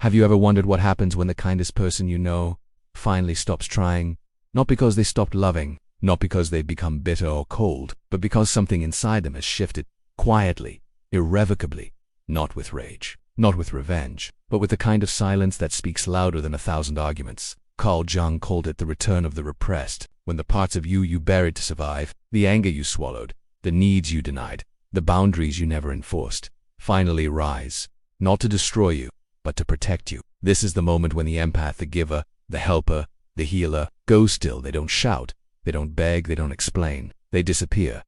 Have you ever wondered what happens when the kindest person you know finally stops trying? Not because they stopped loving, not because they've become bitter or cold, but because something inside them has shifted, quietly, irrevocably, not with rage, not with revenge, but with the kind of silence that speaks louder than 1,000 arguments. Carl Jung called it the return of the repressed, when the parts of you buried to survive, the anger you swallowed, the needs you denied, the boundaries you never enforced, finally rise, not to destroy you, but to protect you. This is the moment when the empath, the giver, the helper, the healer, go still. They don't shout, they don't beg, they don't explain. They disappear,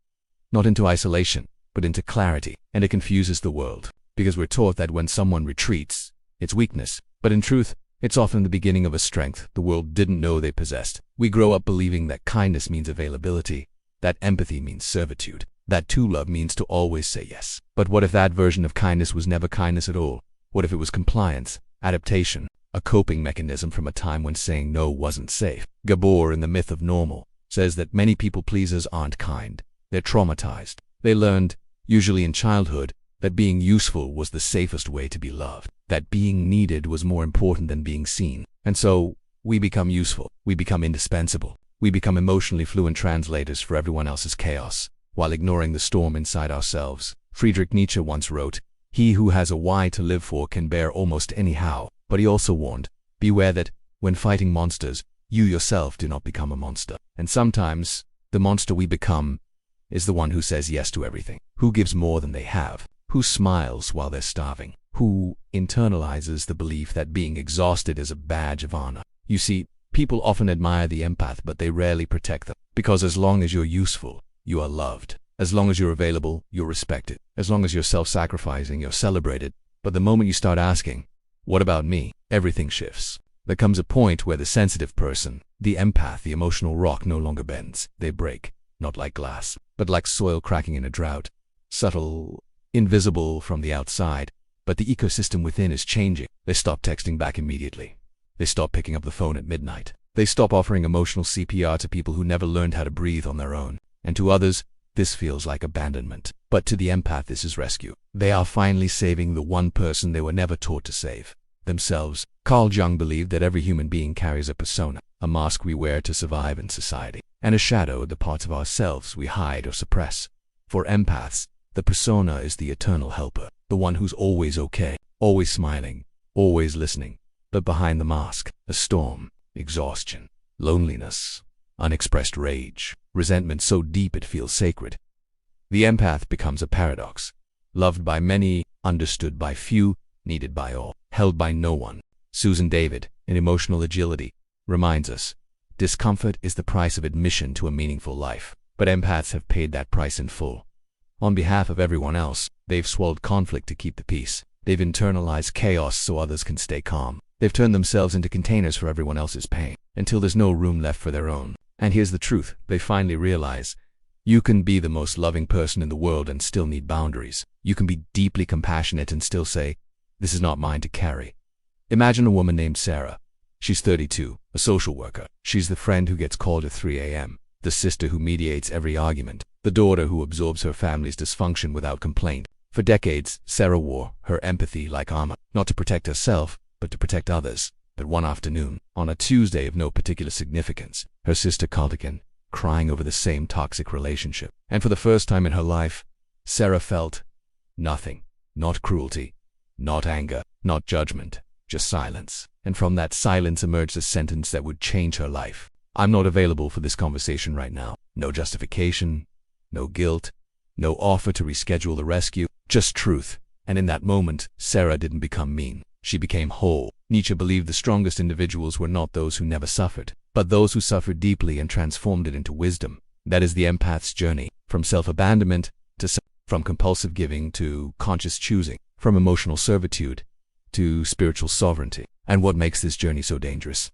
not into isolation, but into clarity. And it confuses the world, because we're taught that when someone retreats, it's weakness. But in truth, it's often the beginning of a strength the world didn't know they possessed. We grow up believing that kindness means availability, that empathy means servitude, that to love means to always say yes. But what if that version of kindness was never kindness at all? What if it was compliance, adaptation, a coping mechanism from a time when saying no wasn't safe? Gabor, in The Myth of Normal, says that many people-pleasers aren't kind. They're traumatized. They learned, usually in childhood, that being useful was the safest way to be loved, that being needed was more important than being seen. And so, we become useful, we become indispensable, we become emotionally fluent translators for everyone else's chaos, while ignoring the storm inside ourselves. Friedrich Nietzsche once wrote, "He who has a why to live for can bear almost any how." But he also warned, beware that, when fighting monsters, you yourself do not become a monster. And sometimes, the monster we become is the one who says yes to everything, who gives more than they have, who smiles while they're starving, who internalizes the belief that being exhausted is a badge of honor. You see, people often admire the empath, but they rarely protect them, because as long as you're useful, you are loved. As long as you're available, you're respected. As long as you're self-sacrificing, you're celebrated. But the moment you start asking, what about me? Everything shifts. There comes a point where the sensitive person, the empath, the emotional rock no longer bends. They break, not like glass, but like soil cracking in a drought. Subtle, invisible from the outside, but the ecosystem within is changing. They stop texting back immediately. They stop picking up the phone at midnight. They stop offering emotional CPR to people who never learned how to breathe on their own. And to others, this feels like abandonment. But to the empath, this is rescue. They are finally saving the one person they were never taught to save, themselves. Carl Jung believed that every human being carries a persona, a mask we wear to survive in society, and a shadow, the parts of ourselves we hide or suppress. For empaths, the persona is the eternal helper, the one who's always okay, always smiling, always listening. But behind the mask, a storm, exhaustion, loneliness, unexpressed rage, resentment so deep it feels sacred. The empath becomes a paradox, loved by many, understood by few, needed by all, held by no one. Susan David, in Emotional Agility, reminds us, discomfort is the price of admission to a meaningful life. But empaths have paid that price in full. On behalf of everyone else, they've swallowed conflict to keep the peace. They've internalized chaos so others can stay calm. They've turned themselves into containers for everyone else's pain, until there's no room left for their own. And here's the truth, they finally realize, you can be the most loving person in the world and still need boundaries. You can be deeply compassionate and still say, this is not mine to carry. Imagine a woman named Sarah. She's 32, a social worker. She's the friend who gets called at 3 a.m., the sister who mediates every argument, the daughter who absorbs her family's dysfunction without complaint. For decades, Sarah wore her empathy like armor, not to protect herself, but to protect others. But one afternoon, on a Tuesday of no particular significance, her sister called again, crying over the same toxic relationship. And for the first time in her life, Sarah felt nothing. Not cruelty, not anger, not judgment, just silence. And from that silence emerged a sentence that would change her life. I'm not available for this conversation right now. No justification, no guilt, no offer to reschedule the rescue, just truth. And in that moment, Sarah didn't become mean. She became whole. Nietzsche believed the strongest individuals were not those who never suffered, but those who suffered deeply and transformed it into wisdom. That is the empath's journey, from self-abandonment to from compulsive giving to conscious choosing, from emotional servitude to spiritual sovereignty. And what makes this journey so dangerous?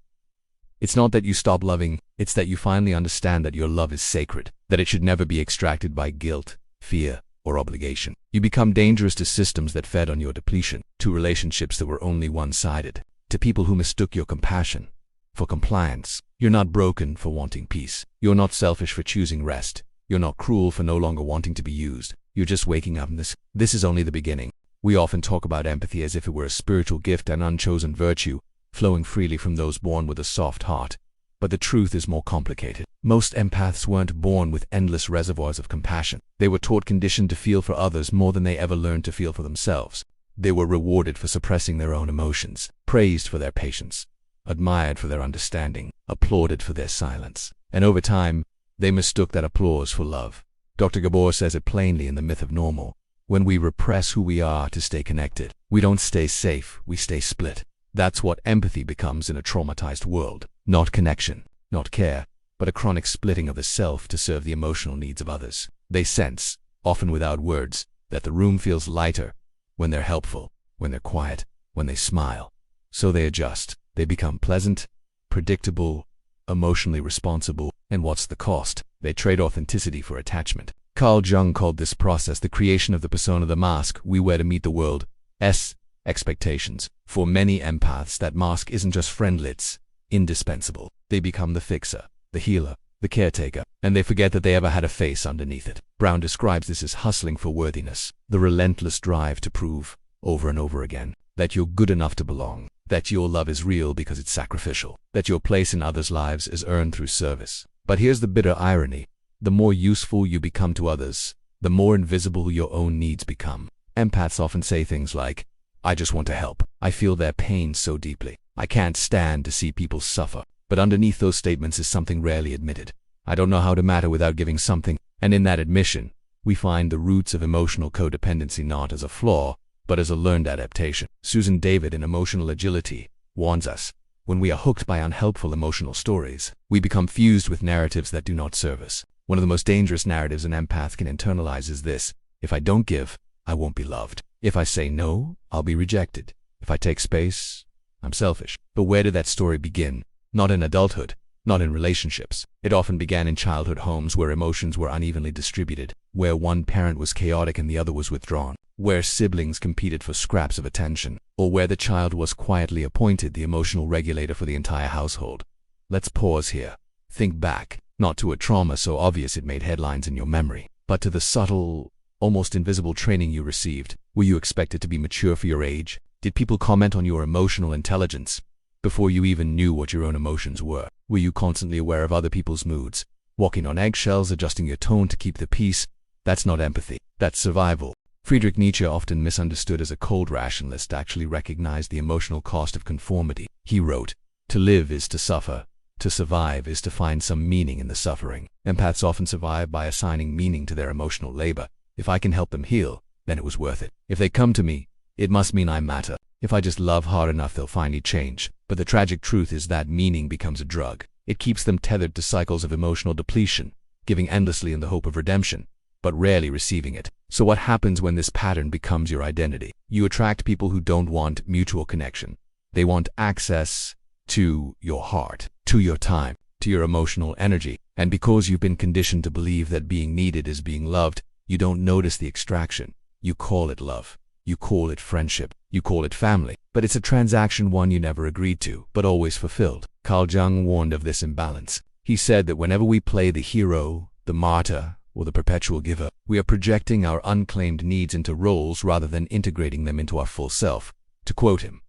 It's not that you stop loving, it's that you finally understand that your love is sacred, that it should never be extracted by guilt, fear, or obligation. You become dangerous to systems that fed on your depletion, to relationships that were only one-sided, to people who mistook your compassion for compliance. You're not broken for wanting peace. You're not selfish for choosing rest. You're not cruel for no longer wanting to be used. You're just waking up, and this is only the beginning. We often talk about empathy as if it were a spiritual gift and unchosen virtue, flowing freely from those born with a soft heart. But the truth is more complicated. Most empaths weren't born with endless reservoirs of compassion. They were taught conditioned to feel for others more than they ever learned to feel for themselves. They were rewarded for suppressing their own emotions, praised for their patience, admired for their understanding, applauded for their silence. And over time, they mistook that applause for love. Dr. Gabor says it plainly in The Myth of Normal. When we repress who we are to stay connected, we don't stay safe, we stay split. That's what empathy becomes in a traumatized world. Not connection, not care, but a chronic splitting of the self to serve the emotional needs of others. They sense, often without words, that the room feels lighter when they're helpful, when they're quiet, when they smile. So they adjust. They become pleasant, predictable, emotionally responsible. And what's the cost? They trade authenticity for attachment. Carl Jung called this process the creation of the persona, the mask we wear to meet the world's expectations. For many empaths, that mask isn't just friendly, it's indispensable. They become the fixer, the healer, the caretaker, and they forget that they ever had a face underneath it. Brown describes this as hustling for worthiness, the relentless drive to prove, over and over again, that you're good enough to belong, that your love is real because it's sacrificial, that your place in others' lives is earned through service. But here's the bitter irony. The more useful you become to others, the more invisible your own needs become. Empaths often say things like, "I just want to help. I feel their pain so deeply. I can't stand to see people suffer." But underneath those statements is something rarely admitted. "I don't know how to matter without giving something." And in that admission, we find the roots of emotional codependency, not as a flaw, but as a learned adaptation. Susan David in Emotional Agility warns us, when we are hooked by unhelpful emotional stories, we become fused with narratives that do not serve us. One of the most dangerous narratives an empath can internalize is this: if I don't give, I won't be loved. If I say no, I'll be rejected. If I take space, I'm selfish. But where did that story begin? Not in adulthood, not in relationships. It often began in childhood homes where emotions were unevenly distributed, where one parent was chaotic and the other was withdrawn, where siblings competed for scraps of attention, or where the child was quietly appointed the emotional regulator for the entire household. Let's pause here. Think back, not to a trauma so obvious it made headlines in your memory, but to the subtle, almost invisible training you received. Were you expected to be mature for your age? Did people comment on your emotional intelligence before you even knew what your own emotions were? Were you constantly aware of other people's moods, walking on eggshells, adjusting your tone to keep the peace? That's not empathy. That's survival. Friedrich Nietzsche, often misunderstood as a cold rationalist, actually recognized the emotional cost of conformity. He wrote, "To live is to suffer. To survive is to find some meaning in the suffering." Empaths often survive by assigning meaning to their emotional labor. If I can help them heal, then it was worth it. If they come to me, it must mean I matter. If I just love hard enough, they'll finally change. But the tragic truth is that meaning becomes a drug. It keeps them tethered to cycles of emotional depletion, giving endlessly in the hope of redemption, but rarely receiving it. So what happens when this pattern becomes your identity? You attract people who don't want mutual connection. They want access to your heart, to your time, to your emotional energy. And because you've been conditioned to believe that being needed is being loved, you don't notice the extraction. You call it love. You call it friendship. You call it family. But it's a transaction, one you never agreed to, but always fulfilled. Carl Jung warned of this imbalance. He said that whenever we play the hero, the martyr, or the perpetual giver, we are projecting our unclaimed needs into roles rather than integrating them into our full self. To quote him,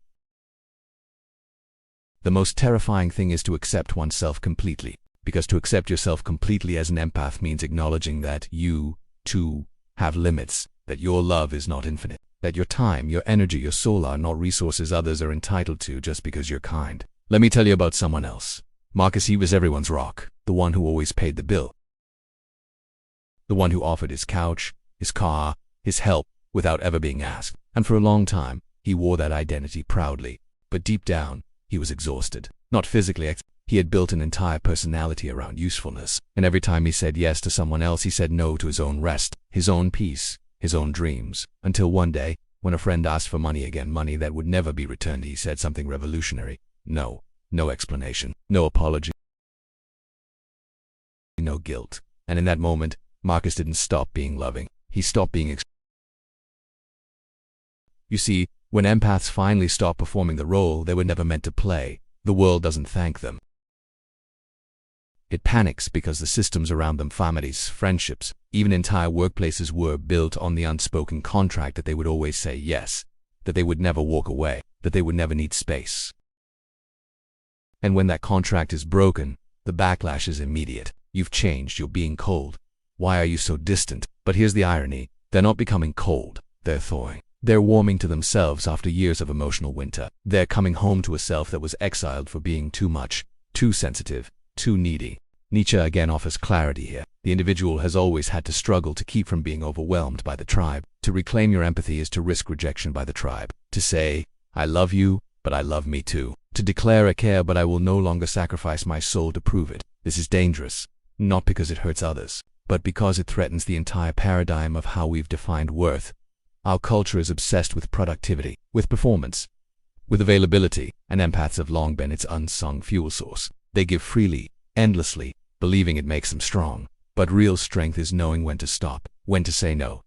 "The most terrifying thing is to accept oneself completely, because to accept yourself completely as an empath means acknowledging that you, too, have limits, that your love is not infinite, that your time, your energy, your soul are not resources others are entitled to just because you're kind." Let me tell you about someone else. Marcus. He was everyone's rock, the one who always paid the bill, the one who offered his couch, his car, his help without ever being asked. And for a long time, he wore that identity proudly. But deep down, he was exhausted. Not physically. He had built an entire personality around usefulness. And every time he said yes to someone else, he said no to his own rest, his own peace, his own dreams. Until one day, when a friend asked for money again, money that would never be returned, he said something revolutionary. No. No explanation. No apology. No guilt. And in that moment, Marcus didn't stop being loving. He stopped being You see, when empaths finally stop performing the role they were never meant to play, the world doesn't thank them. It panics because the systems around them, families, friendships, even entire workplaces, were built on the unspoken contract that they would always say yes, that they would never walk away, that they would never need space. And when that contract is broken, the backlash is immediate. You've changed, you're being cold. Why are you so distant? But here's the irony. They're not becoming cold, they're thawing. They're warming to themselves after years of emotional winter. They're coming home to a self that was exiled for being too much, too sensitive, too needy. Nietzsche again offers clarity here. The individual has always had to struggle to keep from being overwhelmed by the tribe. To reclaim your empathy is to risk rejection by the tribe. To say, I love you, but I love me too. To declare I care, but I will no longer sacrifice my soul to prove it. This is dangerous, not because it hurts others, but because it threatens the entire paradigm of how we've defined worth. Our culture is obsessed with productivity, with performance, with availability, and empaths have long been its unsung fuel source. They give freely, endlessly, believing it makes them strong. But real strength is knowing when to stop, when to say no,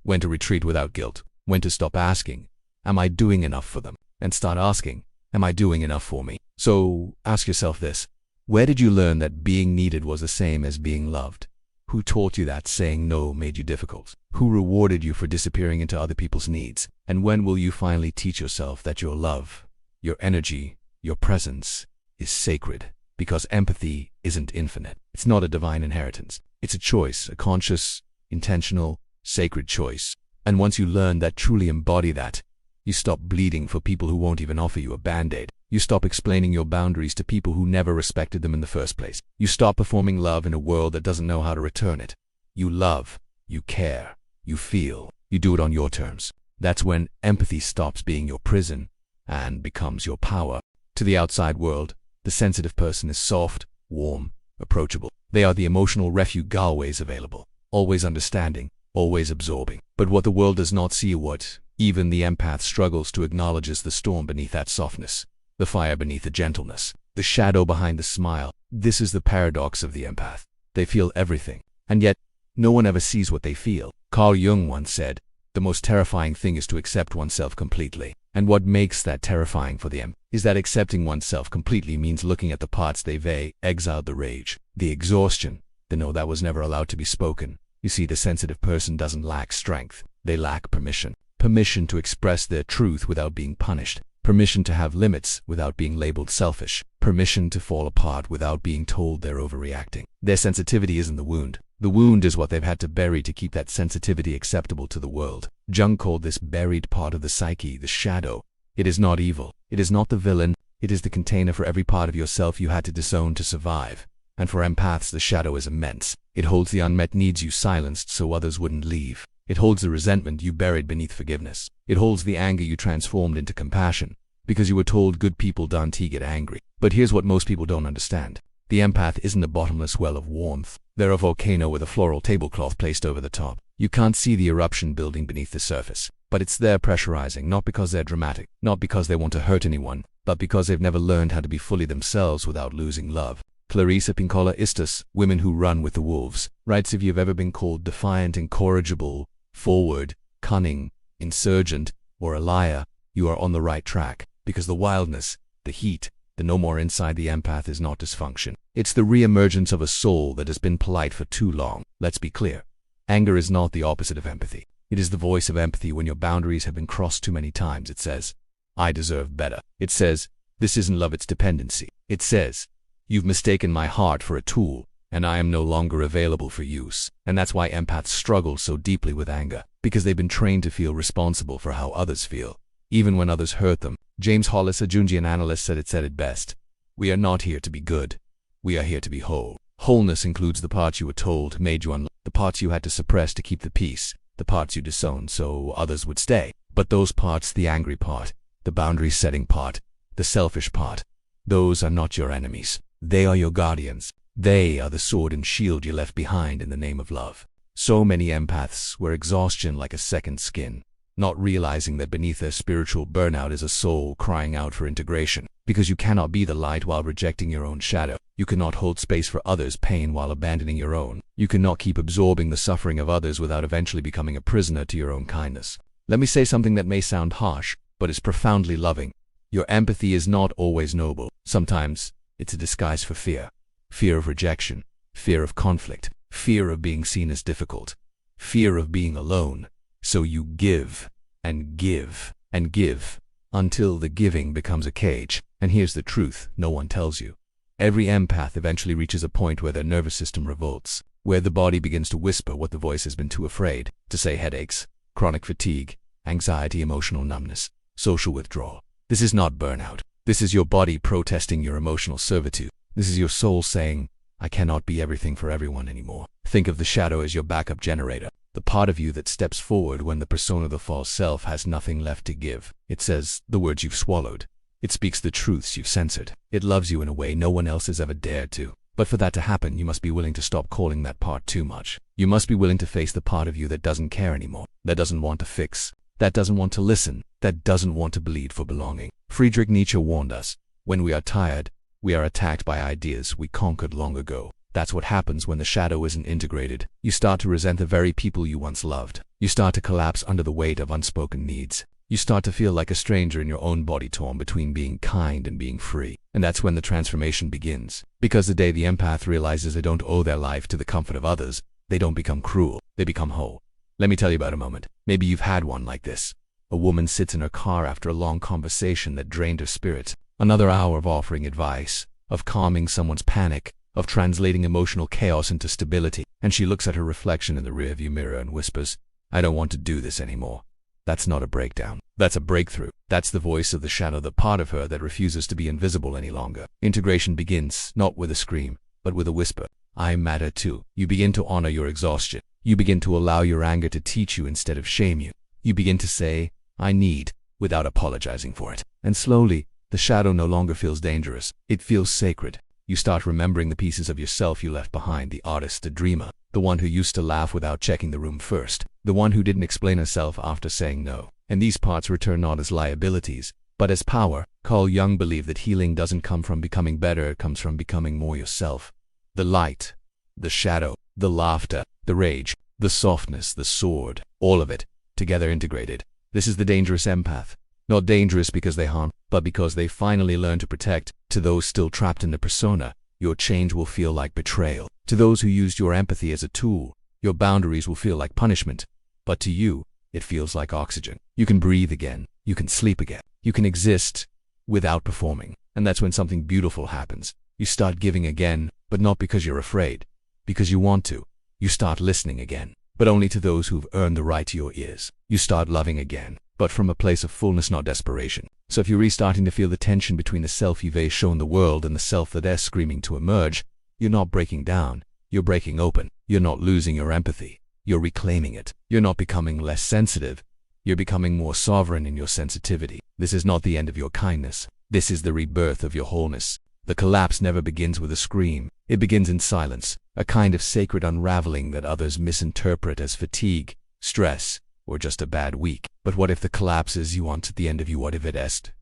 when to retreat without guilt, when to stop asking, am I doing enough for them? And start asking, am I doing enough for me? So ask yourself this. Where did you learn that being needed was the same as being loved? Who taught you that saying no made you difficult? Who rewarded you for disappearing into other people's needs? And when will you finally teach yourself that your love, your energy, your presence is sacred? Because empathy isn't infinite. It's not a divine inheritance. It's a choice, a conscious, intentional, sacred choice. And once you learn that, truly embody that, you stop bleeding for people who won't even offer you a band-aid. You stop explaining your boundaries to people who never respected them in the first place. You stop performing love in a world that doesn't know how to return it. You love, you care, you feel, you do it on your terms. That's when empathy stops being your prison and becomes your power. To the outside world, the sensitive person is soft, warm, approachable. They are the emotional refuge always available, always understanding, always absorbing. But what the world does not see, what even the empath struggles to acknowledge, is the storm beneath that softness, the fire beneath the gentleness, the shadow behind the smile. This is the paradox of the empath. They feel everything, and yet no one ever sees what they feel. Carl Jung once said, the most terrifying thing is to accept oneself completely. And what makes that terrifying for them is that accepting oneself completely means looking at the parts they've exiled, the rage, the exhaustion, the no that was never allowed to be spoken. You see, the sensitive person doesn't lack strength. They lack permission. Permission to express their truth without being punished. Permission to have limits without being labeled selfish. Permission to fall apart without being told they're overreacting. Their sensitivity isn't the wound. The wound is what they've had to bury to keep that sensitivity acceptable to the world. Jung called this buried part of the psyche the shadow. It is not evil. It is not the villain. It is the container for every part of yourself you had to disown to survive. And for empaths, the shadow is immense. It holds the unmet needs you silenced so others wouldn't leave. It holds the resentment you buried beneath forgiveness. It holds the anger you transformed into compassion, because you were told good people don't get angry. But here's what most people don't understand. The empath isn't a bottomless well of warmth. They're a volcano with a floral tablecloth placed over the top. You can't see the eruption building beneath the surface, but it's there pressurizing, not because they're dramatic, not because they want to hurt anyone, but because they've never learned how to be fully themselves without losing love. Clarissa Pinkola Istas, Women Who Run with the Wolves, writes, if you've ever been called defiant, incorrigible, forward, cunning, insurgent, or a liar, you are on the right track, because the wildness, the heat, the no more inside the empath is not dysfunction. It's the re-emergence of a soul that has been polite for too long. Let's be clear. Anger is not the opposite of empathy. It is the voice of empathy when your boundaries have been crossed too many times. It says, I deserve better. It says, this isn't love, it's dependency. It says, you've mistaken my heart for a tool, and I am no longer available for use. And that's why empaths struggle so deeply with anger, because they've been trained to feel responsible for how others feel, even when others hurt them. James Hollis, a Jungian analyst, said it best. We are not here to be good. We are here to be whole. Wholeness includes the parts you were told made you unloved, the parts you had to suppress to keep the peace, the parts you disowned so others would stay. But those parts, the angry part, the boundary-setting part, the selfish part, those are not your enemies. They are your guardians. They are the sword and shield you left behind in the name of love. So many empaths wear exhaustion like a second skin, not realizing that beneath their spiritual burnout is a soul crying out for integration. Because you cannot be the light while rejecting your own shadow. You cannot hold space for others' pain while abandoning your own. You cannot keep absorbing the suffering of others without eventually becoming a prisoner to your own kindness. Let me say something that may sound harsh, but is profoundly loving. Your empathy is not always noble. Sometimes it's a disguise for fear. fear of rejection, fear of conflict, fear of being seen as difficult, fear of being alone. So you give and give and give until the giving becomes a cage. And here's the truth no one tells you. Every empath eventually reaches a point where their nervous system revolts, where the body begins to whisper what the voice has been too afraid to say: headaches, chronic fatigue, anxiety, emotional numbness, social withdrawal. This is not burnout. This is your body protesting your emotional servitude. This is your soul saying, I cannot be everything for everyone anymore. Think of the shadow as your backup generator, the part of you that steps forward when the persona of the false self has nothing left to give. It says the words you've swallowed. It speaks the truths you've censored. It loves you in a way no one else has ever dared to. But for that to happen, you must be willing to stop calling that part too much. You must be willing to face the part of you that doesn't care anymore, that doesn't want to fix, that doesn't want to listen, that doesn't want to bleed for belonging. Friedrich Nietzsche warned us, when we are tired, we are attacked by ideas we conquered long ago. That's what happens when the shadow isn't integrated. You start to resent the very people you once loved. You start to collapse under the weight of unspoken needs. You start to feel like a stranger in your own body, torn between being kind and being free. And that's when the transformation begins. Because the day the empath realizes they don't owe their life to the comfort of others, they don't become cruel, they become whole. Let me tell you about a moment. Maybe you've had one like this. A woman sits in her car after a long conversation that drained her spirit. Another hour of offering advice, of calming someone's panic, of translating emotional chaos into stability. And she looks at her reflection in the rearview mirror and whispers, I don't want to do this anymore. That's not a breakdown. That's a breakthrough. That's the voice of the shadow, the part of her that refuses to be invisible any longer. Integration begins, not with a scream, but with a whisper. I matter too. You begin to honor your exhaustion. You begin to allow your anger to teach you instead of shame you. You begin to say, I need, without apologizing for it. And slowly, the shadow no longer feels dangerous. It feels sacred. You start remembering the pieces of yourself you left behind, the artist, the dreamer, the one who used to laugh without checking the room first, the one who didn't explain herself after saying no. And these parts return not as liabilities, but as power. Carl Jung believed that healing doesn't come from becoming better, it comes from becoming more yourself. The light, the shadow, the laughter, the rage, the softness, the sword, all of it, together integrated. This is the dangerous empath. Not dangerous because they harm, but because they finally learn to protect. To those still trapped in the persona, your change will feel like betrayal. To those who used your empathy as a tool, your boundaries will feel like punishment. But to you, it feels like oxygen. You can breathe again. You can sleep again. You can exist without performing. And that's when something beautiful happens. You start giving again, but not because you're afraid, because you want to. You start listening again, but only to those who've earned the right to your ears. You start loving again, but from a place of fullness, not desperation. So if you're restarting to feel the tension between the self you've shown the world and the self that they're screaming to emerge, you're not breaking down. You're breaking open. You're not losing your empathy. You're reclaiming it. You're not becoming less sensitive. You're becoming more sovereign in your sensitivity. This is not the end of your kindness. This is the rebirth of your wholeness. The collapse never begins with a scream. It begins in silence, a kind of sacred unraveling that others misinterpret as fatigue, stress, or just a bad week. But what if the collapse is you want at the end of you? What if it est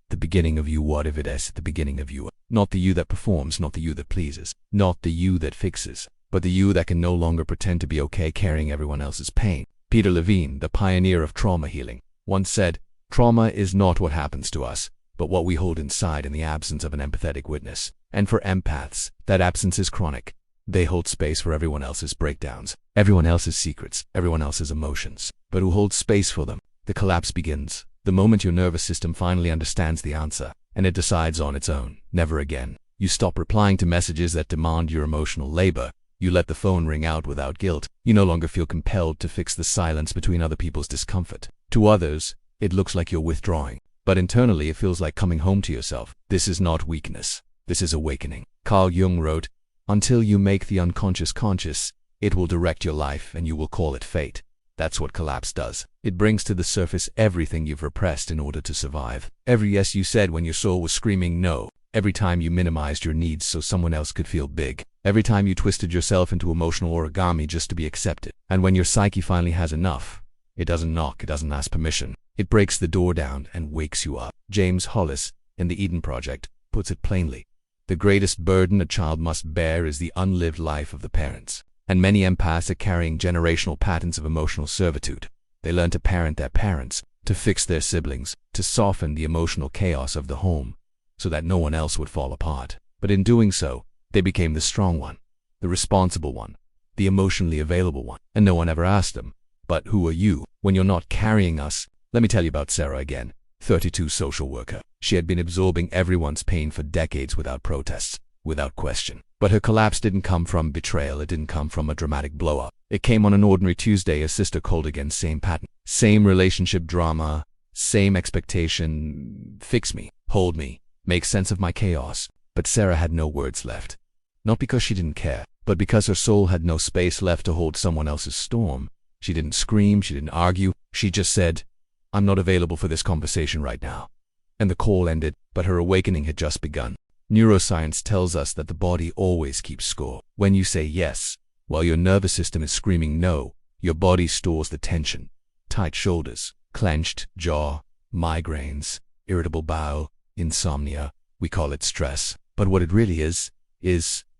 the beginning of you? What if it est the beginning of you? Not the you that performs, not the you that pleases, not the you that fixes, but the you that can no longer pretend to be okay carrying everyone else's pain. Peter Levine, the pioneer of trauma healing, once said, trauma is not what happens to us, but what we hold inside in the absence of an empathetic witness. And for empaths, that absence is chronic. They hold space for everyone else's breakdowns, everyone else's secrets, everyone else's emotions. But who holds space for them? The collapse begins the moment your nervous system finally understands the answer, and it decides on its own, never again. You stop replying to messages that demand your emotional labor. You let the phone ring out without guilt. You no longer feel compelled to fix the silence between other people's discomfort. To others, it looks like you're withdrawing, but internally it feels like coming home to yourself. This is not weakness. This is awakening. Carl Jung wrote, until you make the unconscious conscious, it will direct your life and you will call it fate. That's what collapse does. It brings to the surface everything you've repressed in order to survive. Every yes you said when your soul was screaming no. Every time you minimized your needs so someone else could feel big. Every time you twisted yourself into emotional origami just to be accepted. And when your psyche finally has enough, it doesn't knock, it doesn't ask permission. It breaks the door down and wakes you up. James Hollis, in the Eden Project, puts it plainly. The greatest burden a child must bear is the unlived life of the parents. And many empaths are carrying generational patterns of emotional servitude. They learn to parent their parents, to fix their siblings, to soften the emotional chaos of the home, so that no one else would fall apart. But in doing so, They became the strong one, the responsible one, the emotionally available one. And no one ever asked them, but who are you when you're not carrying us? Let me tell you about Sarah again, 32 social worker. She had been absorbing everyone's pain for decades without protests, without question. But her collapse didn't come from betrayal, it didn't come from a dramatic blow-up. It came on an ordinary Tuesday. A sister called again, same pattern, same relationship drama, same expectation. Fix me, hold me, make sense of my chaos. But Sarah had no words left. Not because she didn't care, but because her soul had no space left to hold someone else's storm. She didn't scream, she didn't argue, she just said, I'm not available for this conversation right now. And the call ended, but her awakening had just begun. Neuroscience tells us that the body always keeps score. When you say yes, while your nervous system is screaming no, your body stores the tension. Tight shoulders, clenched jaw, migraines, irritable bowel, insomnia. We call it stress. But what it really is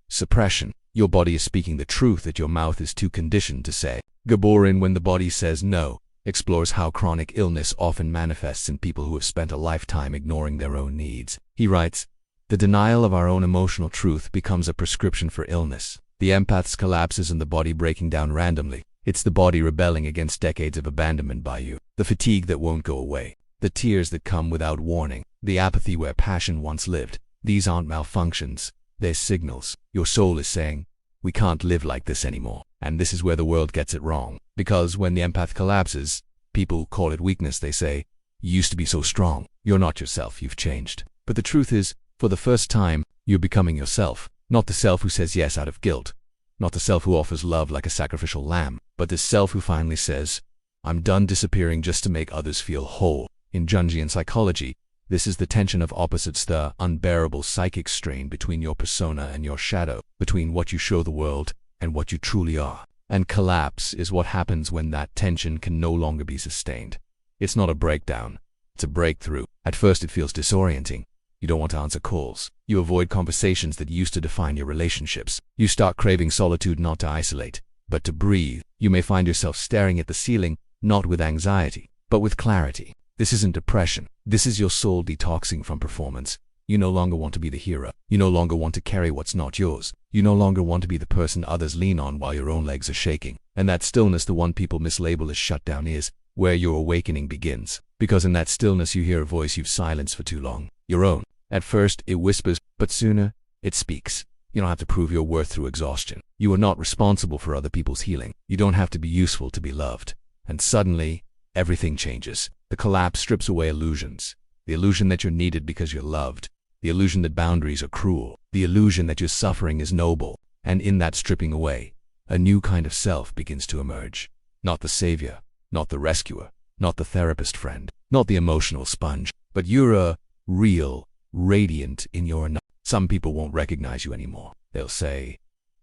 suppression. Your body is speaking the truth that your mouth is too conditioned to say. Gaborin, When the Body Says No, explores how chronic illness often manifests in people who have spent a lifetime ignoring their own needs. He writes, the denial of our own emotional truth becomes a prescription for illness. The empath's collapse isn't the body breaking down randomly. It's the body rebelling against decades of abandonment by you. The fatigue that won't go away. The tears that come without warning. The apathy where passion once lived. These aren't malfunctions. They're signals. Your soul is saying, we can't live like this anymore. And this is where the world gets it wrong. Because when the empath collapses, people call it weakness. They say, you used to be so strong. You're not yourself. You've changed. But the truth is, for the first time, you're becoming yourself. Not the self who says yes out of guilt. Not the self who offers love like a sacrificial lamb. But the self who finally says, I'm done disappearing just to make others feel whole. In Jungian psychology, this is the tension of opposites, the unbearable psychic strain between your persona and your shadow, between what you show the world and what you truly are. And collapse is what happens when that tension can no longer be sustained. It's not a breakdown, it's a breakthrough. At first it feels disorienting. You don't want to answer calls. You avoid conversations that used to define your relationships. You start craving solitude, not to isolate, but to breathe. You may find yourself staring at the ceiling, not with anxiety, but with clarity. This isn't depression. This is your soul detoxing from performance. You no longer want to be the hero. You no longer want to carry what's not yours. You no longer want to be the person others lean on while your own legs are shaking. And that stillness, the one people mislabel as shutdown, is where your awakening begins. Because in that stillness you hear a voice you've silenced for too long. Your own. At first it whispers, but sooner it speaks. You don't have to prove your worth through exhaustion. You are not responsible for other people's healing. You don't have to be useful to be loved. And suddenly, everything changes. The collapse strips away illusions. The illusion that you're needed because you're loved. The illusion that boundaries are cruel. The illusion that your suffering is noble. And in that stripping away, a new kind of self begins to emerge. Not the savior, not the rescuer, not the therapist friend, not the emotional sponge, but you're a real, radiant in your enough. Some people won't recognize you anymore. They'll say,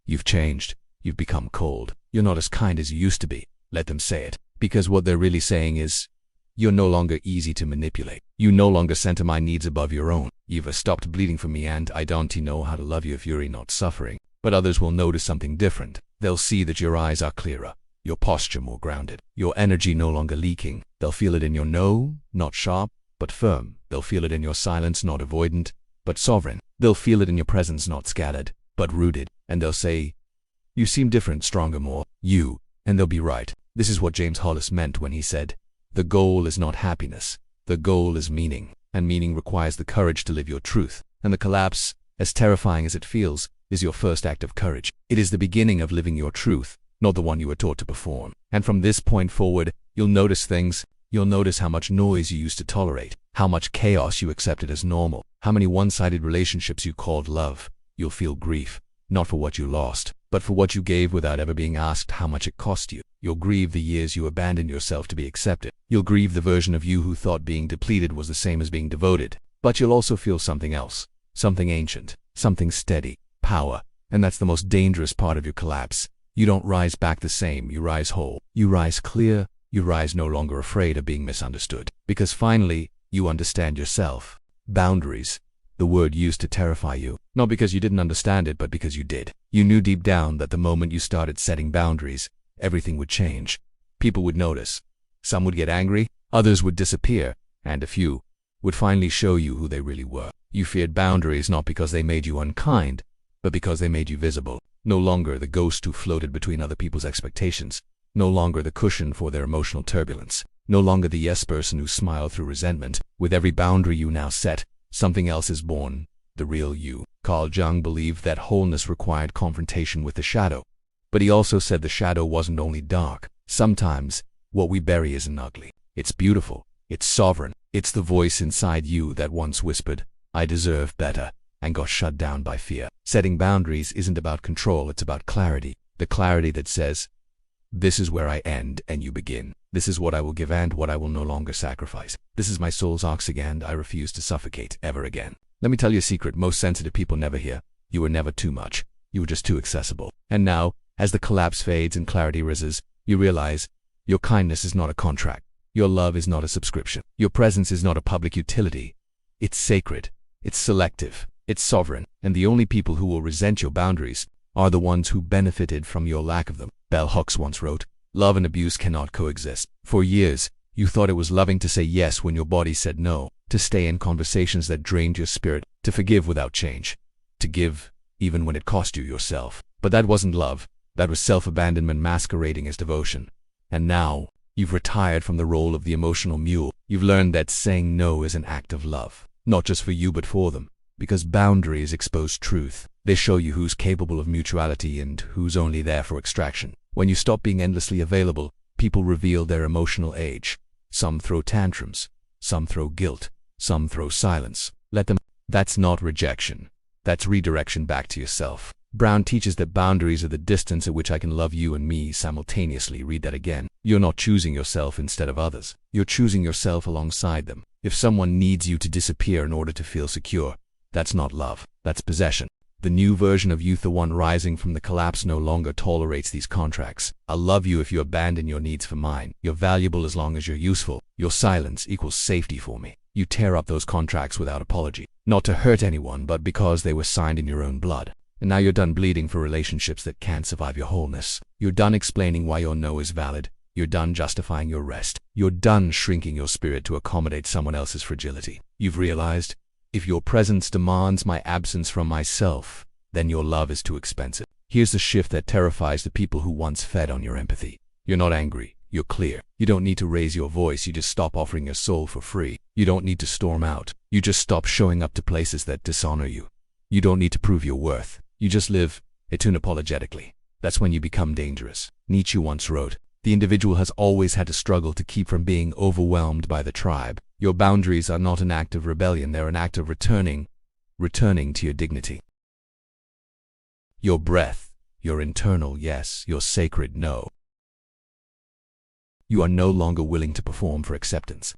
you've changed, you've become cold, you're not as kind as you used to be. Let them say it, because what they're really saying is, you're no longer easy to manipulate. You no longer center my needs above your own. You've stopped bleeding for me, and I don't know how to love you if you're not suffering. But others will notice something different. They'll see that your eyes are clearer, your posture more grounded, your energy no longer leaking. They'll feel it in your no, not sharp, but firm. They'll feel it in your silence, not avoidant, but sovereign. They'll feel it in your presence, not scattered, but rooted. And they'll say, you seem different, stronger, more you. And they'll be right. This is what James Hollis meant when he said, the goal is not happiness. The goal is meaning. And meaning requires the courage to live your truth. And the collapse, as terrifying as it feels, is your first act of courage. It is the beginning of living your truth, not the one you were taught to perform. And from this point forward, you'll notice things. You'll notice how much noise you used to tolerate, how much chaos you accepted as normal, how many one-sided relationships you called love. You'll feel grief, not for what you lost, but for what you gave without ever being asked how much it cost you. You'll grieve the years you abandoned yourself to be accepted. You'll grieve the version of you who thought being depleted was the same as being devoted. But you'll also feel something else, something ancient, something steady, power. And that's the most dangerous part of your collapse. You don't rise back the same, you rise whole. You rise clear, you rise no longer afraid of being misunderstood. Because finally, you understand yourself. Boundaries, the word used to terrify you. Not because you didn't understand it, but because you did. You knew deep down that the moment you started setting boundaries, everything would change. People would notice. Some would get angry, others would disappear, and a few would finally show you who they really were. You feared boundaries not because they made you unkind, but because they made you visible. No longer the ghost who floated between other people's expectations. No longer the cushion for their emotional turbulence. No longer the yes person who smiled through resentment. With every boundary you now set, something else is born, the real you. Carl Jung believed that wholeness required confrontation with the shadow. But he also said the shadow wasn't only dark. Sometimes, what we bury isn't ugly. It's beautiful. It's sovereign. It's the voice inside you that once whispered, "I deserve better," and got shut down by fear. Setting boundaries isn't about control, it's about clarity. The clarity that says, this is where I end and you begin. This is what I will give and what I will no longer sacrifice. This is my soul's oxygen and I refuse to suffocate ever again. Let me tell you a secret most sensitive people never hear. You were never too much. You were just too accessible. And now, as the collapse fades and clarity rises, you realize your kindness is not a contract. Your love is not a subscription. Your presence is not a public utility. It's sacred. It's selective. It's sovereign. And the only people who will resent your boundaries are the ones who benefited from your lack of them. Bell Hooks once wrote, "Love and abuse cannot coexist." For years, you thought it was loving to say yes when your body said no, to stay in conversations that drained your spirit, to forgive without change, to give even when it cost you yourself. But that wasn't love. That was self-abandonment masquerading as devotion. And now, you've retired from the role of the emotional mule. You've learned that saying no is an act of love, not just for you but for them. Because boundaries expose truth. They show you who's capable of mutuality and who's only there for extraction. When you stop being endlessly available, people reveal their emotional age. Some throw tantrums. Some throw guilt. Some throw silence. Let them. That's not rejection. That's redirection back to yourself. Brown teaches that boundaries are the distance at which I can love you and me simultaneously. Read that again. You're not choosing yourself instead of others. You're choosing yourself alongside them. If someone needs you to disappear in order to feel secure, that's not love. That's possession. The new version of youth, the one rising from the collapse, no longer tolerates these contracts. I'll love you if you abandon your needs for mine. You're valuable as long as you're useful. Your silence equals safety for me. You tear up those contracts without apology. Not to hurt anyone, but because they were signed in your own blood. And now you're done bleeding for relationships that can't survive your wholeness. You're done explaining why your no is valid. You're done justifying your rest. You're done shrinking your spirit to accommodate someone else's fragility. You've realized, if your presence demands my absence from myself, then your love is too expensive. Here's the shift that terrifies the people who once fed on your empathy. You're not angry. You're clear. You don't need to raise your voice. You just stop offering your soul for free. You don't need to storm out. You just stop showing up to places that dishonor you. You don't need to prove your worth. You just live unapologetically. That's when you become dangerous. Nietzsche once wrote, "The individual has always had to struggle to keep from being overwhelmed by the tribe." Your boundaries are not an act of rebellion. They're an act of returning to your dignity. Your breath, your internal yes, your sacred no. You are no longer willing to perform for acceptance.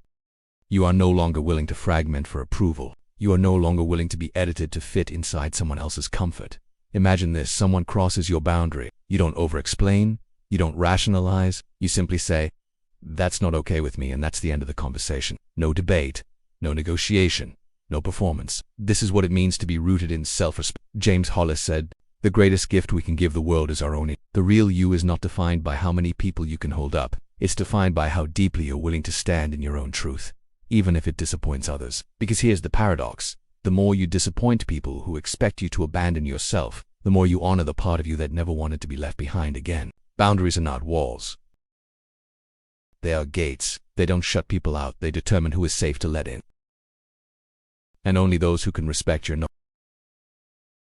You are no longer willing to fragment for approval. You are no longer willing to be edited to fit inside someone else's comfort. Imagine this: someone crosses your boundary. You don't over-explain. You don't rationalize. You simply say, "That's not okay with me," and that's the end of the conversation. No debate, no negotiation, no performance. This is what it means to be rooted in self-respect. James Hollis said, "The greatest gift we can give the world is our own." The real you is not defined by how many people you can hold up. It's defined by how deeply you're willing to stand in your own truth, even if it disappoints others. Because here's the paradox. The more you disappoint people who expect you to abandon yourself, the more you honor the part of you that never wanted to be left behind again. Boundaries are not walls. They are gates. They don't shut people out. They determine who is safe to let in. And only those who can respect your no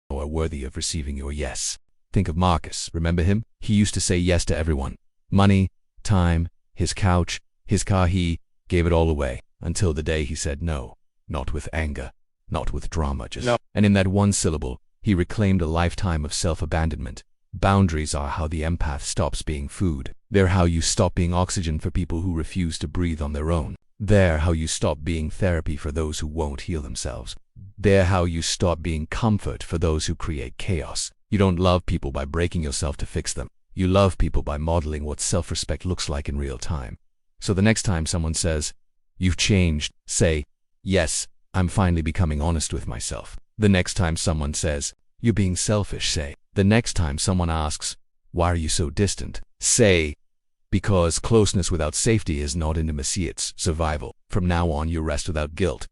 are worthy of receiving your yes. Think of Marcus. Remember him? He used to say yes to everyone. Money, time, his couch, his car. He gave it all away until the day he said no. Not with anger, not with drama, just no. And in that one syllable, he reclaimed a lifetime of self-abandonment. Boundaries are how the empath stops being food. They're how you stop being oxygen for people who refuse to breathe on their own. They're how you stop being therapy for those who won't heal themselves. They're how you stop being comfort for those who create chaos. You don't love people by breaking yourself to fix them. You love people by modeling what self-respect looks like in real time. So the next time someone says, "You've changed," say, "Yes, I'm finally becoming honest with myself." The next time someone says, "You're being selfish," say. The next time someone asks, "Why are you so distant?" say, "Because closeness without safety is not intimacy, it's survival." From now on, you rest without guilt.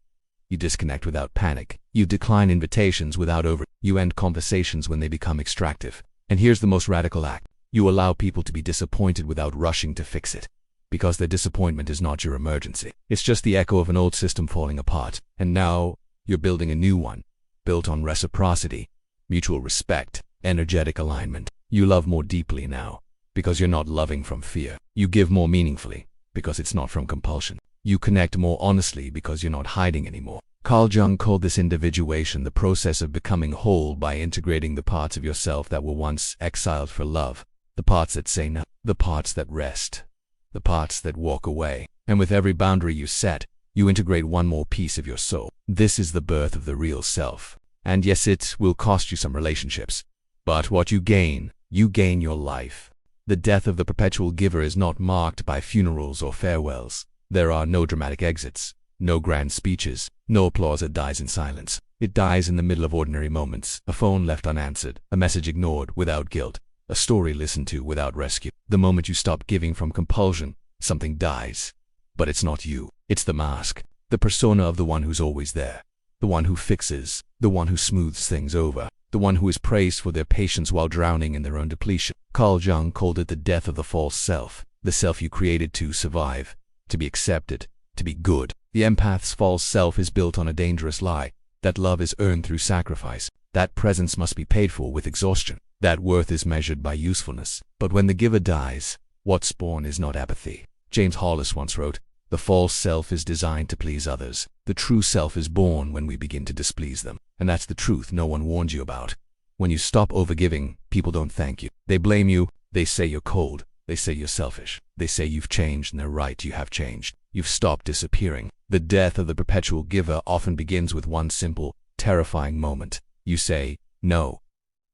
You disconnect without panic. You decline invitations without You end conversations when they become extractive. And here's the most radical act. You allow people to be disappointed without rushing to fix it. Because their disappointment is not your emergency. It's just the echo of an old system falling apart. And now, you're building a new one. Built on reciprocity, mutual respect, energetic alignment. You love more deeply now. Because you're not loving from fear. You give more meaningfully. Because it's not from compulsion. You connect more honestly because you're not hiding anymore. Carl Jung called this individuation the process of becoming whole by integrating the parts of yourself that were once exiled for love. The parts that say no. The parts that rest. The parts that walk away. And with every boundary you set, you integrate one more piece of your soul. This is the birth of the real self. And yes, it will cost you some relationships. But what you gain your life. The death of the perpetual giver is not marked by funerals or farewells. There are no dramatic exits, no grand speeches, no applause that dies in silence. It dies in the middle of ordinary moments, a phone left unanswered, a message ignored without guilt, a story listened to without rescue. The moment you stop giving from compulsion, something dies. But it's not you, it's the mask, the persona of the one who's always there, the one who fixes, the one who smooths things over, the one who is praised for their patience while drowning in their own depletion. Carl Jung called it the death of the false self, the self you created to survive, to be accepted, to be good. The empath's false self is built on a dangerous lie, that love is earned through sacrifice, that presence must be paid for with exhaustion, that worth is measured by usefulness. But when the giver dies, what's born is not apathy. James Hollis once wrote, "The false self is designed to please others. The true self is born when we begin to displease them." And that's the truth no one warned you about. When you stop overgiving, people don't thank you. They blame you, they say you're cold, they say you're selfish, they say you've changed, and they're right, you have changed. You've stopped disappearing. The death of the perpetual giver often begins with one simple, terrifying moment. You say, no.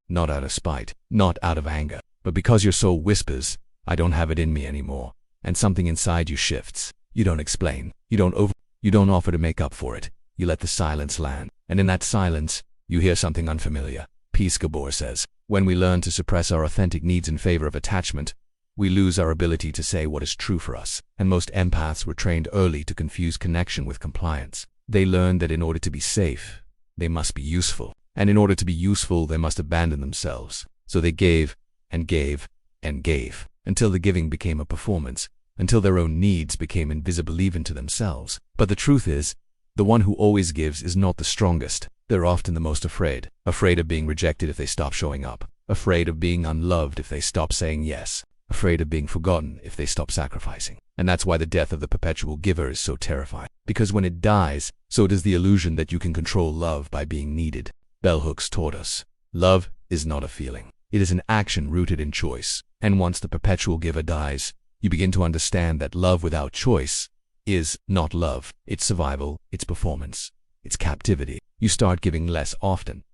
Not out of spite, not out of anger, but because your soul whispers, "I don't have it in me anymore." And something inside you shifts. You don't explain. You don't offer to make up for it. You let the silence land. And in that silence, you hear something unfamiliar. Peacekeeper says, when we learn to suppress our authentic needs in favor of attachment, we lose our ability to say what is true for us. And most empaths were trained early to confuse connection with compliance. They learned that in order to be safe, they must be useful. And in order to be useful, they must abandon themselves. So they gave, and gave, and gave, until the giving became a performance, until their own needs became invisible even to themselves. But the truth is, the one who always gives is not the strongest. They're often the most afraid. Afraid of being rejected if they stop showing up. Afraid of being unloved if they stop saying yes. Afraid of being forgotten if they stop sacrificing. And that's why the death of the perpetual giver is so terrifying. Because when it dies, so does the illusion that you can control love by being needed. Bell hooks taught us, love is not a feeling. It is an action rooted in choice. And once the perpetual giver dies, you begin to understand that love without choice is not love. It's survival, it's performance, it's captivity. You start giving less often,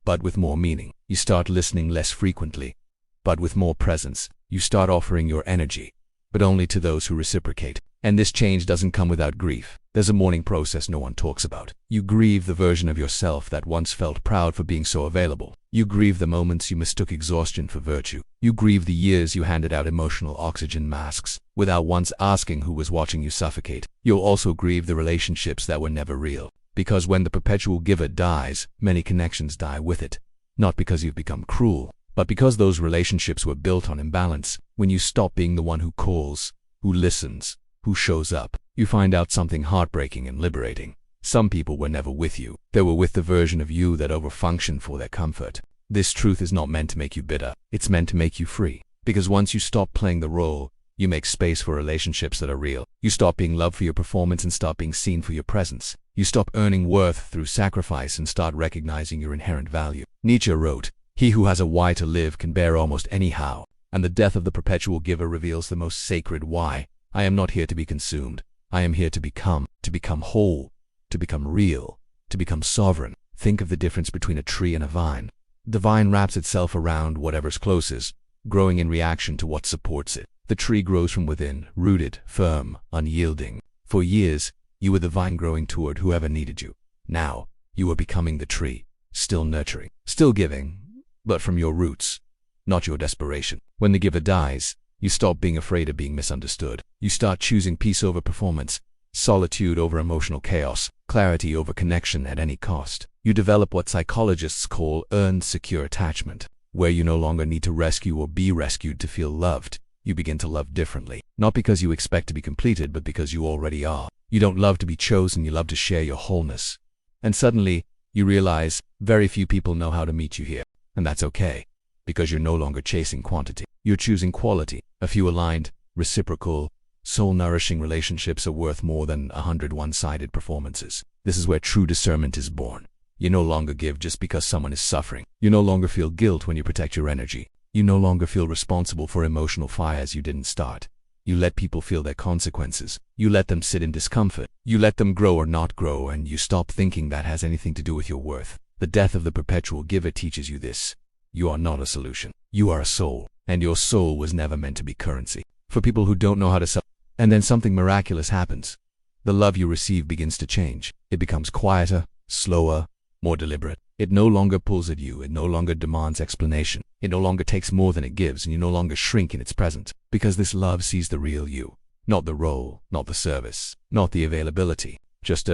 but with more meaning. You start listening less frequently, but with more presence. You start offering your energy, but only to those who reciprocate. And this change doesn't come without grief. There's a mourning process no one talks about. You grieve the version of yourself that once felt proud for being so available. You grieve the moments you mistook exhaustion for virtue. You grieve the years you handed out emotional oxygen masks without once asking who was watching you suffocate. You'll also grieve the relationships that were never real. Because when the perpetual giver dies, many connections die with it. Not because you've become cruel, but because those relationships were built on imbalance. When you stop being the one who calls, who listens, who shows up, you find out something heartbreaking and liberating. Some people were never with you. They were with the version of you that overfunctioned for their comfort. This truth is not meant to make you bitter. It's meant to make you free. Because once you stop playing the role, you make space for relationships that are real. You stop being loved for your performance and start being seen for your presence. You stop earning worth through sacrifice and start recognizing your inherent value. Nietzsche wrote, "He who has a why to live can bear almost any how." And the death of the perpetual giver reveals the most sacred why. I am not here to be consumed. I am here to become whole, to become real, to become sovereign. Think of the difference between a tree and a vine. The vine wraps itself around whatever's closest, growing in reaction to what supports it. The tree grows from within, rooted, firm, unyielding. For years, you were the vine growing toward whoever needed you. Now, you are becoming the tree, still nurturing, still giving, but from your roots, not your desperation. When the giver dies, you stop being afraid of being misunderstood. You start choosing peace over performance, solitude over emotional chaos, clarity over connection at any cost. You develop what psychologists call earned secure attachment, where you no longer need to rescue or be rescued to feel loved. You begin to love differently, not because you expect to be completed, but because you already are. You don't love to be chosen, you love to share your wholeness. And suddenly, you realize very few people know how to meet you here. And that's okay, because you're no longer chasing quantity. You're choosing quality. A few aligned, reciprocal, soul-nourishing relationships are worth more than 100 one-sided performances. This is where true discernment is born. You no longer give just because someone is suffering. You no longer feel guilt when you protect your energy. You no longer feel responsible for emotional fires you didn't start. You let people feel their consequences. You let them sit in discomfort. You let them grow or not grow, and you stop thinking that has anything to do with your worth. The death of the perpetual giver teaches you this. You are not a solution. You are a soul, and your soul was never meant to be currency. For people who don't know how to sell, and then something miraculous happens. The love you receive begins to change. It becomes quieter, slower, more deliberate. It no longer pulls at you. It no longer demands explanation. It no longer takes more than it gives, and you no longer shrink in its presence. Because this love sees the real you. Not the role, not the service, not the availability. Just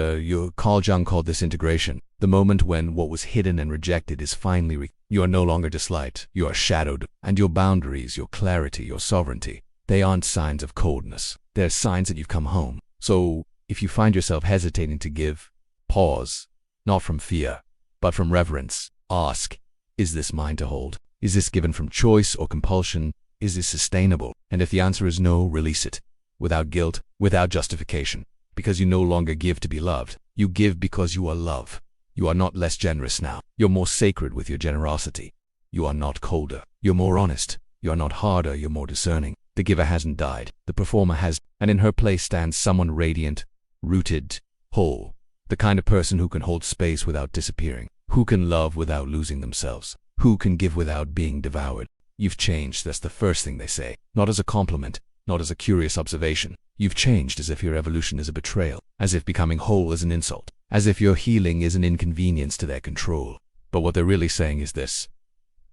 Carl Jung called this integration. The moment when what was hidden and rejected is finally you are no longer disliked. You are shadowed. And your boundaries, your clarity, your sovereignty, they aren't signs of coldness. They're signs that you've come home. So, if you find yourself hesitating to give, pause. Not from fear, but from reverence. Ask, is this mine to hold? Is this given from choice or compulsion? Is this sustainable? And if the answer is no, release it. Without guilt, without justification. Because you no longer give to be loved. You give because you are love. You are not less generous now. You're more sacred with your generosity. You are not colder. You're more honest. You are not harder. You're more discerning. The giver hasn't died. The performer has, and in her place stands someone radiant, rooted, whole. The kind of person who can hold space without disappearing. Who can love without losing themselves. Who can give without being devoured. You've changed, that's the first thing they say. Not as a compliment, not as a curious observation. You've changed as if your evolution is a betrayal. As if becoming whole is an insult. As if your healing is an inconvenience to their control. But what they're really saying is this.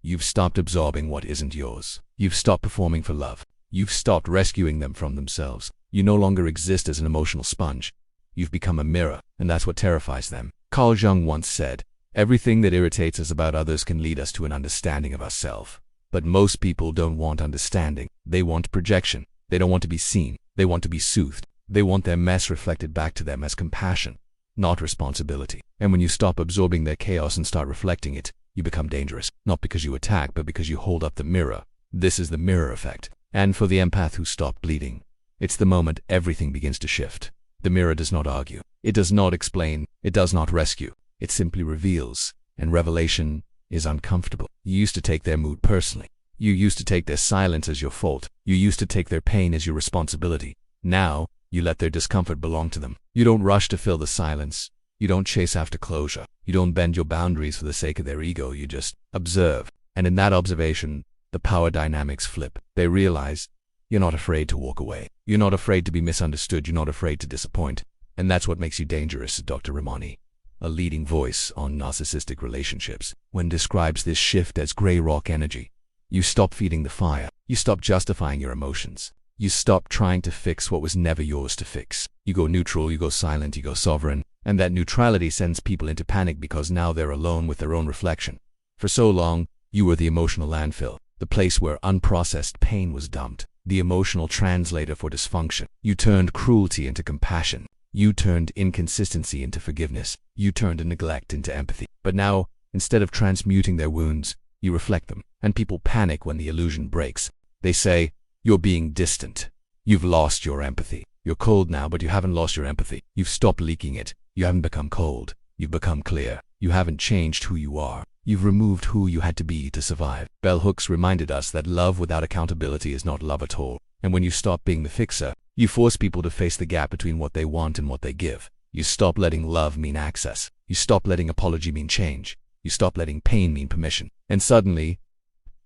You've stopped absorbing what isn't yours. You've stopped performing for love. You've stopped rescuing them from themselves. You no longer exist as an emotional sponge. You've become a mirror, and that's what terrifies them. Carl Jung once said, everything that irritates us about others can lead us to an understanding of ourselves. But most people don't want understanding. They want projection. They don't want to be seen. They want to be soothed. They want their mess reflected back to them as compassion, not responsibility. And when you stop absorbing their chaos and start reflecting it, you become dangerous. Not because you attack, but because you hold up the mirror. This is the mirror effect. And for the empath who stopped bleeding, it's the moment everything begins to shift. The mirror does not argue. It does not explain. It does not rescue. It simply reveals. And revelation is uncomfortable. You used to take their mood personally. You used to take their silence as your fault. You used to take their pain as your responsibility. Now, you let their discomfort belong to them. You don't rush to fill the silence. You don't chase after closure. You don't bend your boundaries for the sake of their ego. You just observe. And in that observation, the power dynamics flip. They realize you're not afraid to walk away. You're not afraid to be misunderstood. You're not afraid to disappoint. And that's what makes you dangerous, Dr. Ramani, a leading voice on narcissistic relationships, when describes this shift as gray rock energy. You stop feeding the fire. You stop justifying your emotions. You stop trying to fix what was never yours to fix. You go neutral, you go silent, you go sovereign. And that neutrality sends people into panic because now they're alone with their own reflection. For so long, you were the emotional landfill, the place where unprocessed pain was dumped, the emotional translator for dysfunction. You turned cruelty into compassion. You turned inconsistency into forgiveness. You turned neglect into empathy. But now, instead of transmuting their wounds, you reflect them. And people panic when the illusion breaks. They say, you're being distant. You've lost your empathy. You're cold now, but you haven't lost your empathy. You've stopped leaking it. You haven't become cold. You've become clear. You haven't changed who you are. You've removed who you had to be to survive. Bell Hooks reminded us that love without accountability is not love at all. And when you stop being the fixer, you force people to face the gap between what they want and what they give. You stop letting love mean access. You stop letting apology mean change. You stop letting pain mean permission. And suddenly,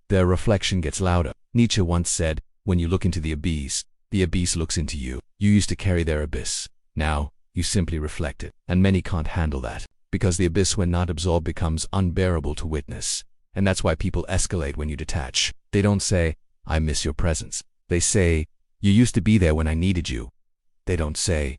their reflection gets louder. Nietzsche once said, when you look into the abyss looks into you. You used to carry their abyss. Now, you simply reflect it. And many can't handle that. Because the abyss, when not absorbed, becomes unbearable to witness. And that's why people escalate when you detach. They don't say, I miss your presence. They say, you used to be there when I needed you. They don't say,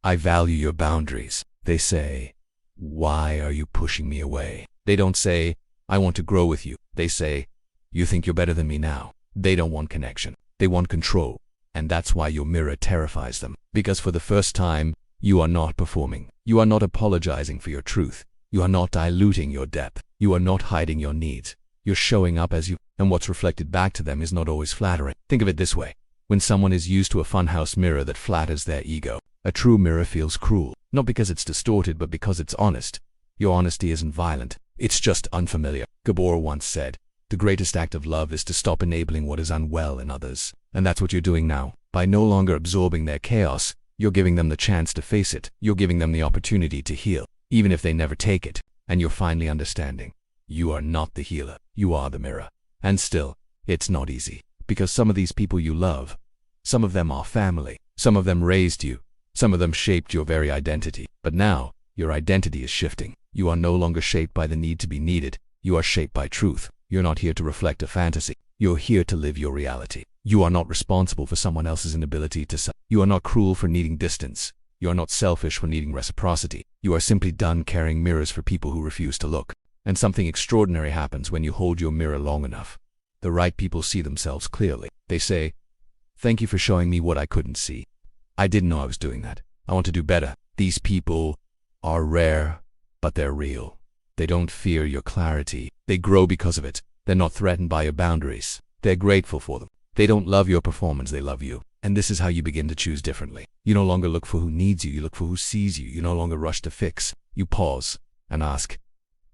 I value your boundaries. They say, why are you pushing me away? They don't say, I want to grow with you. They say, you think you're better than me now. They don't want connection. They want control. And that's why your mirror terrifies them. Because for the first time, you are not performing. You are not apologizing for your truth. You are not diluting your depth. You are not hiding your needs. You're showing up as you, and what's reflected back to them is not always flattering. Think of it this way. When someone is used to a funhouse mirror that flatters their ego, a true mirror feels cruel. Not because it's distorted, but because it's honest. Your honesty isn't violent. It's just unfamiliar. Gabor once said, the greatest act of love is to stop enabling what is unwell in others. And that's what you're doing now. By no longer absorbing their chaos, you're giving them the chance to face it. You're giving them the opportunity to heal, even if they never take it. And you're finally understanding. You are not the healer. You are the mirror. And still, it's not easy. Because some of these people you love, some of them are family. Some of them raised you. Some of them shaped your very identity. But now, your identity is shifting. You are no longer shaped by the need to be needed. You are shaped by truth. You're not here to reflect a fantasy. You're here to live your reality. You are not responsible for someone else's inability to You are not cruel for needing distance. You are not selfish for needing reciprocity. You are simply done carrying mirrors for people who refuse to look. And something extraordinary happens when you hold your mirror long enough. The right people see themselves clearly. They say, thank you for showing me what I couldn't see. I didn't know I was doing that. I want to do better. These people are rare, but they're real. They don't fear your clarity. They grow because of it. They're not threatened by your boundaries. They're grateful for them. They don't love your performance, they love you. And this is how you begin to choose differently. You no longer look for who needs you, you look for who sees you. You no longer rush to fix. You pause and ask,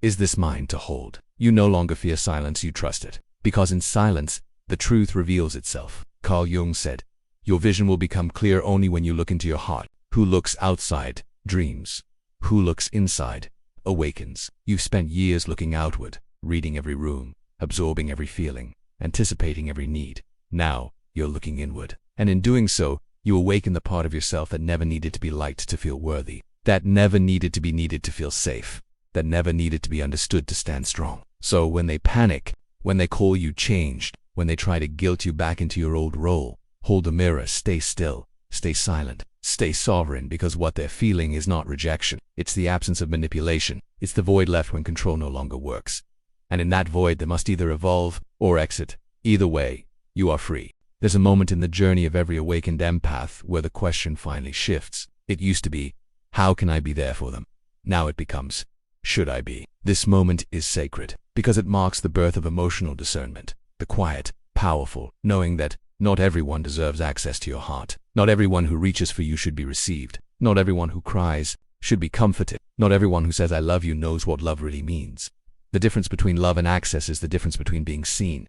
is this mine to hold? You no longer fear silence, you trust it. Because in silence, the truth reveals itself. Carl Jung said, your vision will become clear only when you look into your heart. Who looks outside, dreams. Who looks inside, awakens. You've spent years looking outward, reading every room, absorbing every feeling, anticipating every need. Now, you're looking inward. And in doing so, you awaken the part of yourself that never needed to be liked to feel worthy. That never needed to be needed to feel safe. That never needed to be understood to stand strong. So when they panic, when they call you changed, when they try to guilt you back into your old role, hold a mirror, stay still, stay silent, stay sovereign, because what they're feeling is not rejection. It's the absence of manipulation. It's the void left when control no longer works. And in that void, they must either evolve or exit. Either way, you are free. There's a moment in the journey of every awakened empath where the question finally shifts. It used to be, how can I be there for them? Now it becomes, should I be? This moment is sacred because it marks the birth of emotional discernment. The quiet, powerful, knowing that not everyone deserves access to your heart. Not everyone who reaches for you should be received. Not everyone who cries should be comforted. Not everyone who says I love you knows what love really means. The difference between love and access is the difference between being seen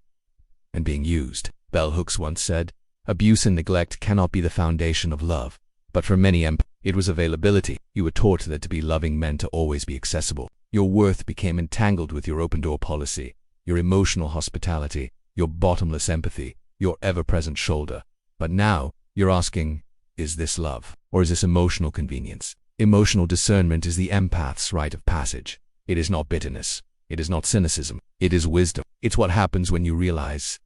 and being used. Bell Hooks once said, abuse and neglect cannot be the foundation of love. But for many empaths, it was availability. You were taught that to be loving meant to always be accessible. Your worth became entangled with your open-door policy, your emotional hospitality, your bottomless empathy, your ever-present shoulder. But now, you're asking, is this love? Or is this emotional convenience? Emotional discernment is the empath's rite of passage. It is not bitterness. It is not cynicism. It is wisdom. It's what happens when you realize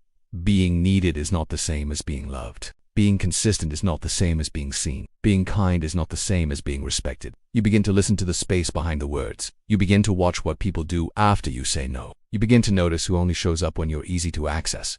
being needed is not the same as being loved. Being consistent is not the same as being seen. Being kind is not the same as being respected. You begin to listen to the space behind the words. You begin to watch what people do after you say no. You begin to notice who only shows up when you're easy to access,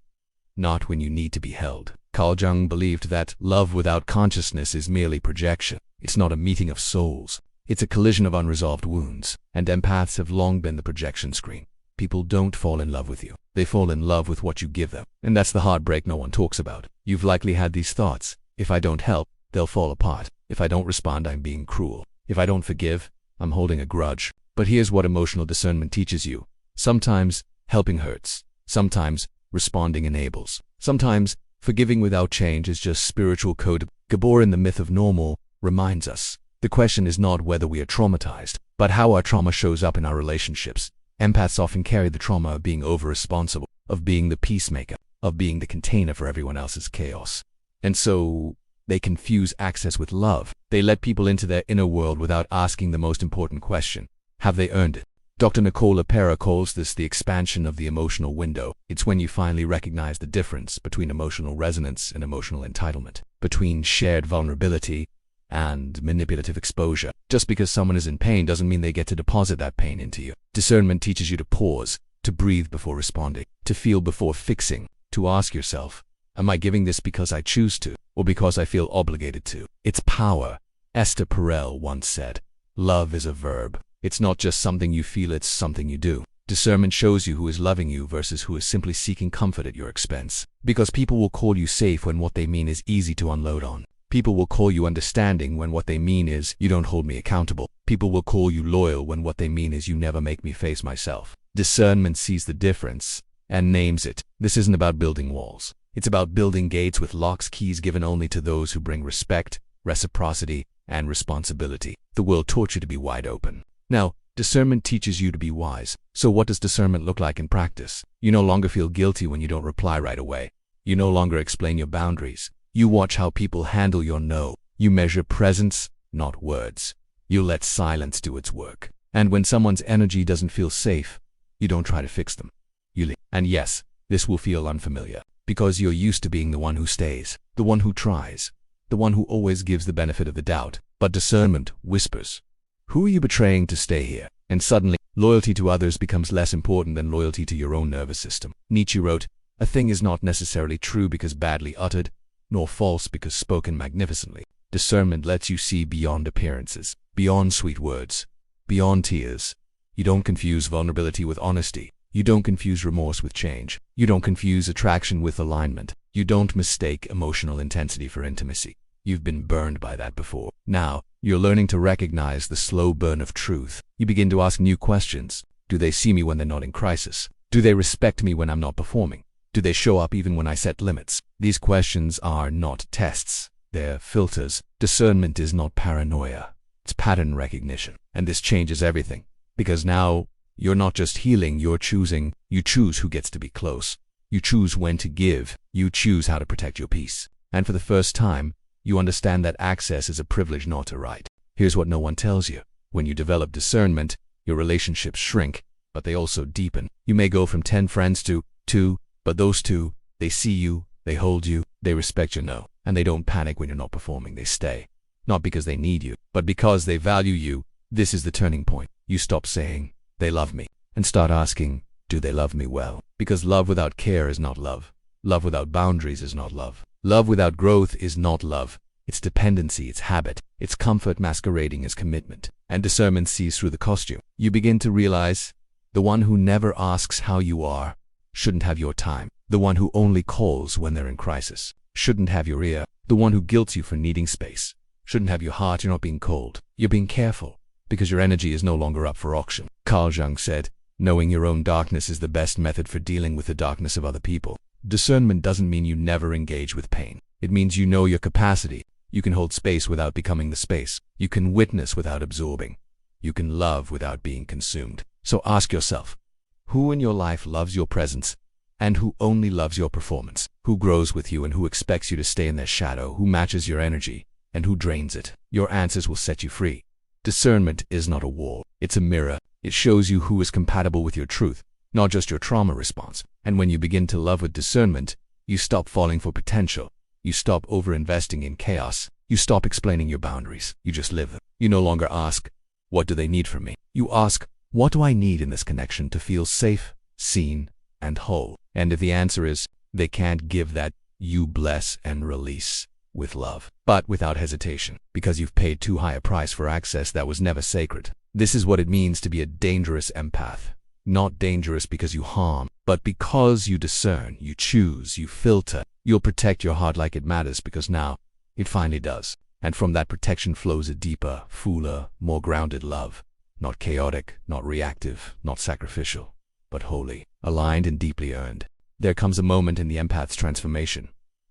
not when you need to be held. Carl Jung believed that love without consciousness is merely projection. It's not a meeting of souls. It's a collision of unresolved wounds. And empaths have long been the projection screen. People don't fall in love with you. They fall in love with what you give them. And that's the heartbreak no one talks about. You've likely had these thoughts. If I don't help, they'll fall apart. If I don't respond, I'm being cruel. If I don't forgive, I'm holding a grudge. But here's what emotional discernment teaches you. Sometimes helping hurts. Sometimes responding enables. Sometimes forgiving without change is just spiritual code. Gabor in The Myth of Normal reminds us, the question is not whether we are traumatized, but how our trauma shows up in our relationships. Empaths often carry the trauma of being over-responsible, of being the peacemaker, of being the container for everyone else's chaos. And so they confuse access with love. They let people into their inner world without asking the most important question. Have they earned it? Dr. Nicole LePera calls this the expansion of the emotional window. It's when you finally recognize the difference between emotional resonance and emotional entitlement, between shared vulnerability and manipulative exposure. Just because someone is in pain doesn't mean they get to deposit that pain into you. Discernment teaches you to pause, to breathe before responding, to feel before fixing, to ask yourself, am I giving this because I choose to, or because I feel obligated to? It's power. Esther Perel once said, love is a verb. It's not just something you feel, it's something you do. Discernment shows you who is loving you versus who is simply seeking comfort at your expense. Because people will call you safe when what they mean is easy to unload on. People will call you understanding when what they mean is, you don't hold me accountable. People will call you loyal when what they mean is, you never make me face myself. Discernment sees the difference and names it. This isn't about building walls. It's about building gates with locks, keys given only to those who bring respect, reciprocity, and responsibility. The world taught you to be wide open. Now, discernment teaches you to be wise. So what does discernment look like in practice? You no longer feel guilty when you don't reply right away. You no longer explain your boundaries. You watch how people handle your no. You measure presence, not words. You let silence do its work. And when someone's energy doesn't feel safe, you don't try to fix them. You leave. And yes, this will feel unfamiliar, because you're used to being the one who stays, the one who tries, the one who always gives the benefit of the doubt. But discernment whispers, who are you betraying to stay here? And suddenly, loyalty to others becomes less important than loyalty to your own nervous system. Nietzsche wrote, a thing is not necessarily true because badly uttered, nor false because spoken magnificently. Discernment lets you see beyond appearances, beyond sweet words, beyond tears. You don't confuse vulnerability with honesty. You don't confuse remorse with change. You don't confuse attraction with alignment. You don't mistake emotional intensity for intimacy. You've been burned by that before. Now, you're learning to recognize the slow burn of truth. You begin to ask new questions. Do they see me when they're not in crisis? Do they respect me when I'm not performing? Do they show up even when I set limits? These questions are not tests. They're filters. Discernment is not paranoia. It's pattern recognition. And this changes everything. Because now, you're not just healing, you're choosing. You choose who gets to be close. You choose when to give. You choose how to protect your peace. And for the first time, you understand that access is a privilege, not a right. Here's what no one tells you. When you develop discernment, your relationships shrink, but they also deepen. You may go from 10 friends to 2, but those 2, they see you, they hold you, they respect your no, and they don't panic when you're not performing. They stay. Not because they need you, but because they value you. This is the turning point. You stop saying, they love me, and start asking, do they love me well? Because love without care is not love. Love without boundaries is not love. Love without growth is not love. It's dependency, it's habit, it's comfort masquerading as commitment. And discernment sees through the costume. You begin to realize the one who never asks how you are shouldn't have your time. The one who only calls when they're in crisis shouldn't have your ear. The one who guilts you for needing space shouldn't have your heart. You're not being cold. You're being careful because your energy is no longer up for auction. Carl Jung said, knowing your own darkness is the best method for dealing with the darkness of other people. Discernment doesn't mean you never engage with pain. It means you know your capacity. You can hold space without becoming the space. You can witness without absorbing. You can love without being consumed. So ask yourself, who in your life loves your presence and who only loves your performance? Who grows with you and who expects you to stay in their shadow? Who matches your energy and who drains it? Your answers will set you free. Discernment is not a wall. It's a mirror. It shows you who is compatible with your truth, not just your trauma response. And when you begin to love with discernment, you stop falling for potential. You stop over-investing in chaos. You stop explaining your boundaries. You just live them. You no longer ask, what do they need from me? You ask, what do I need in this connection to feel safe, seen, and whole? And if the answer is, they can't give that, you bless and release with love, but without hesitation, because you've paid too high a price for access that was never sacred. This is what it means to be a dangerous empath. Not dangerous because you harm, but because you discern, you choose, you filter. You'll protect your heart like it matters because now it finally does. And from that protection flows a deeper, fuller, more grounded love. Not chaotic, not reactive, not sacrificial, but holy, aligned and deeply earned. There comes a moment in the empath's transformation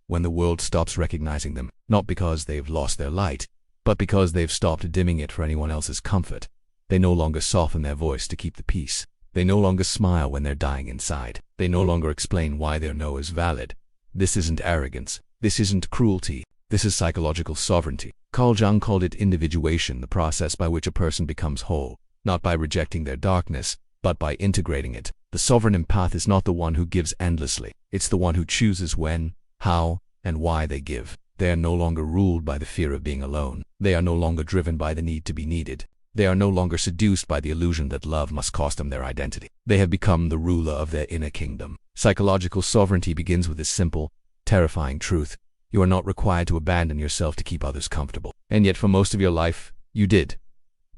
when the world stops recognizing them, not because they've lost their light, but because they've stopped dimming it for anyone else's comfort. They no longer soften their voice to keep the peace. They no longer smile when they're dying inside. They no longer explain why their no is valid. This isn't arrogance. This isn't cruelty. This is psychological sovereignty. Carl Jung called it individuation, the process by which a person becomes whole, not by rejecting their darkness, but by integrating it. The sovereign empath is not the one who gives endlessly. It's the one who chooses when, how, and why they give. They are no longer ruled by the fear of being alone. They are no longer driven by the need to be needed. They are no longer seduced by the illusion that love must cost them their identity. They have become the ruler of their inner kingdom. Psychological sovereignty begins with this simple, terrifying truth. You are not required to abandon yourself to keep others comfortable. And yet for most of your life, you did.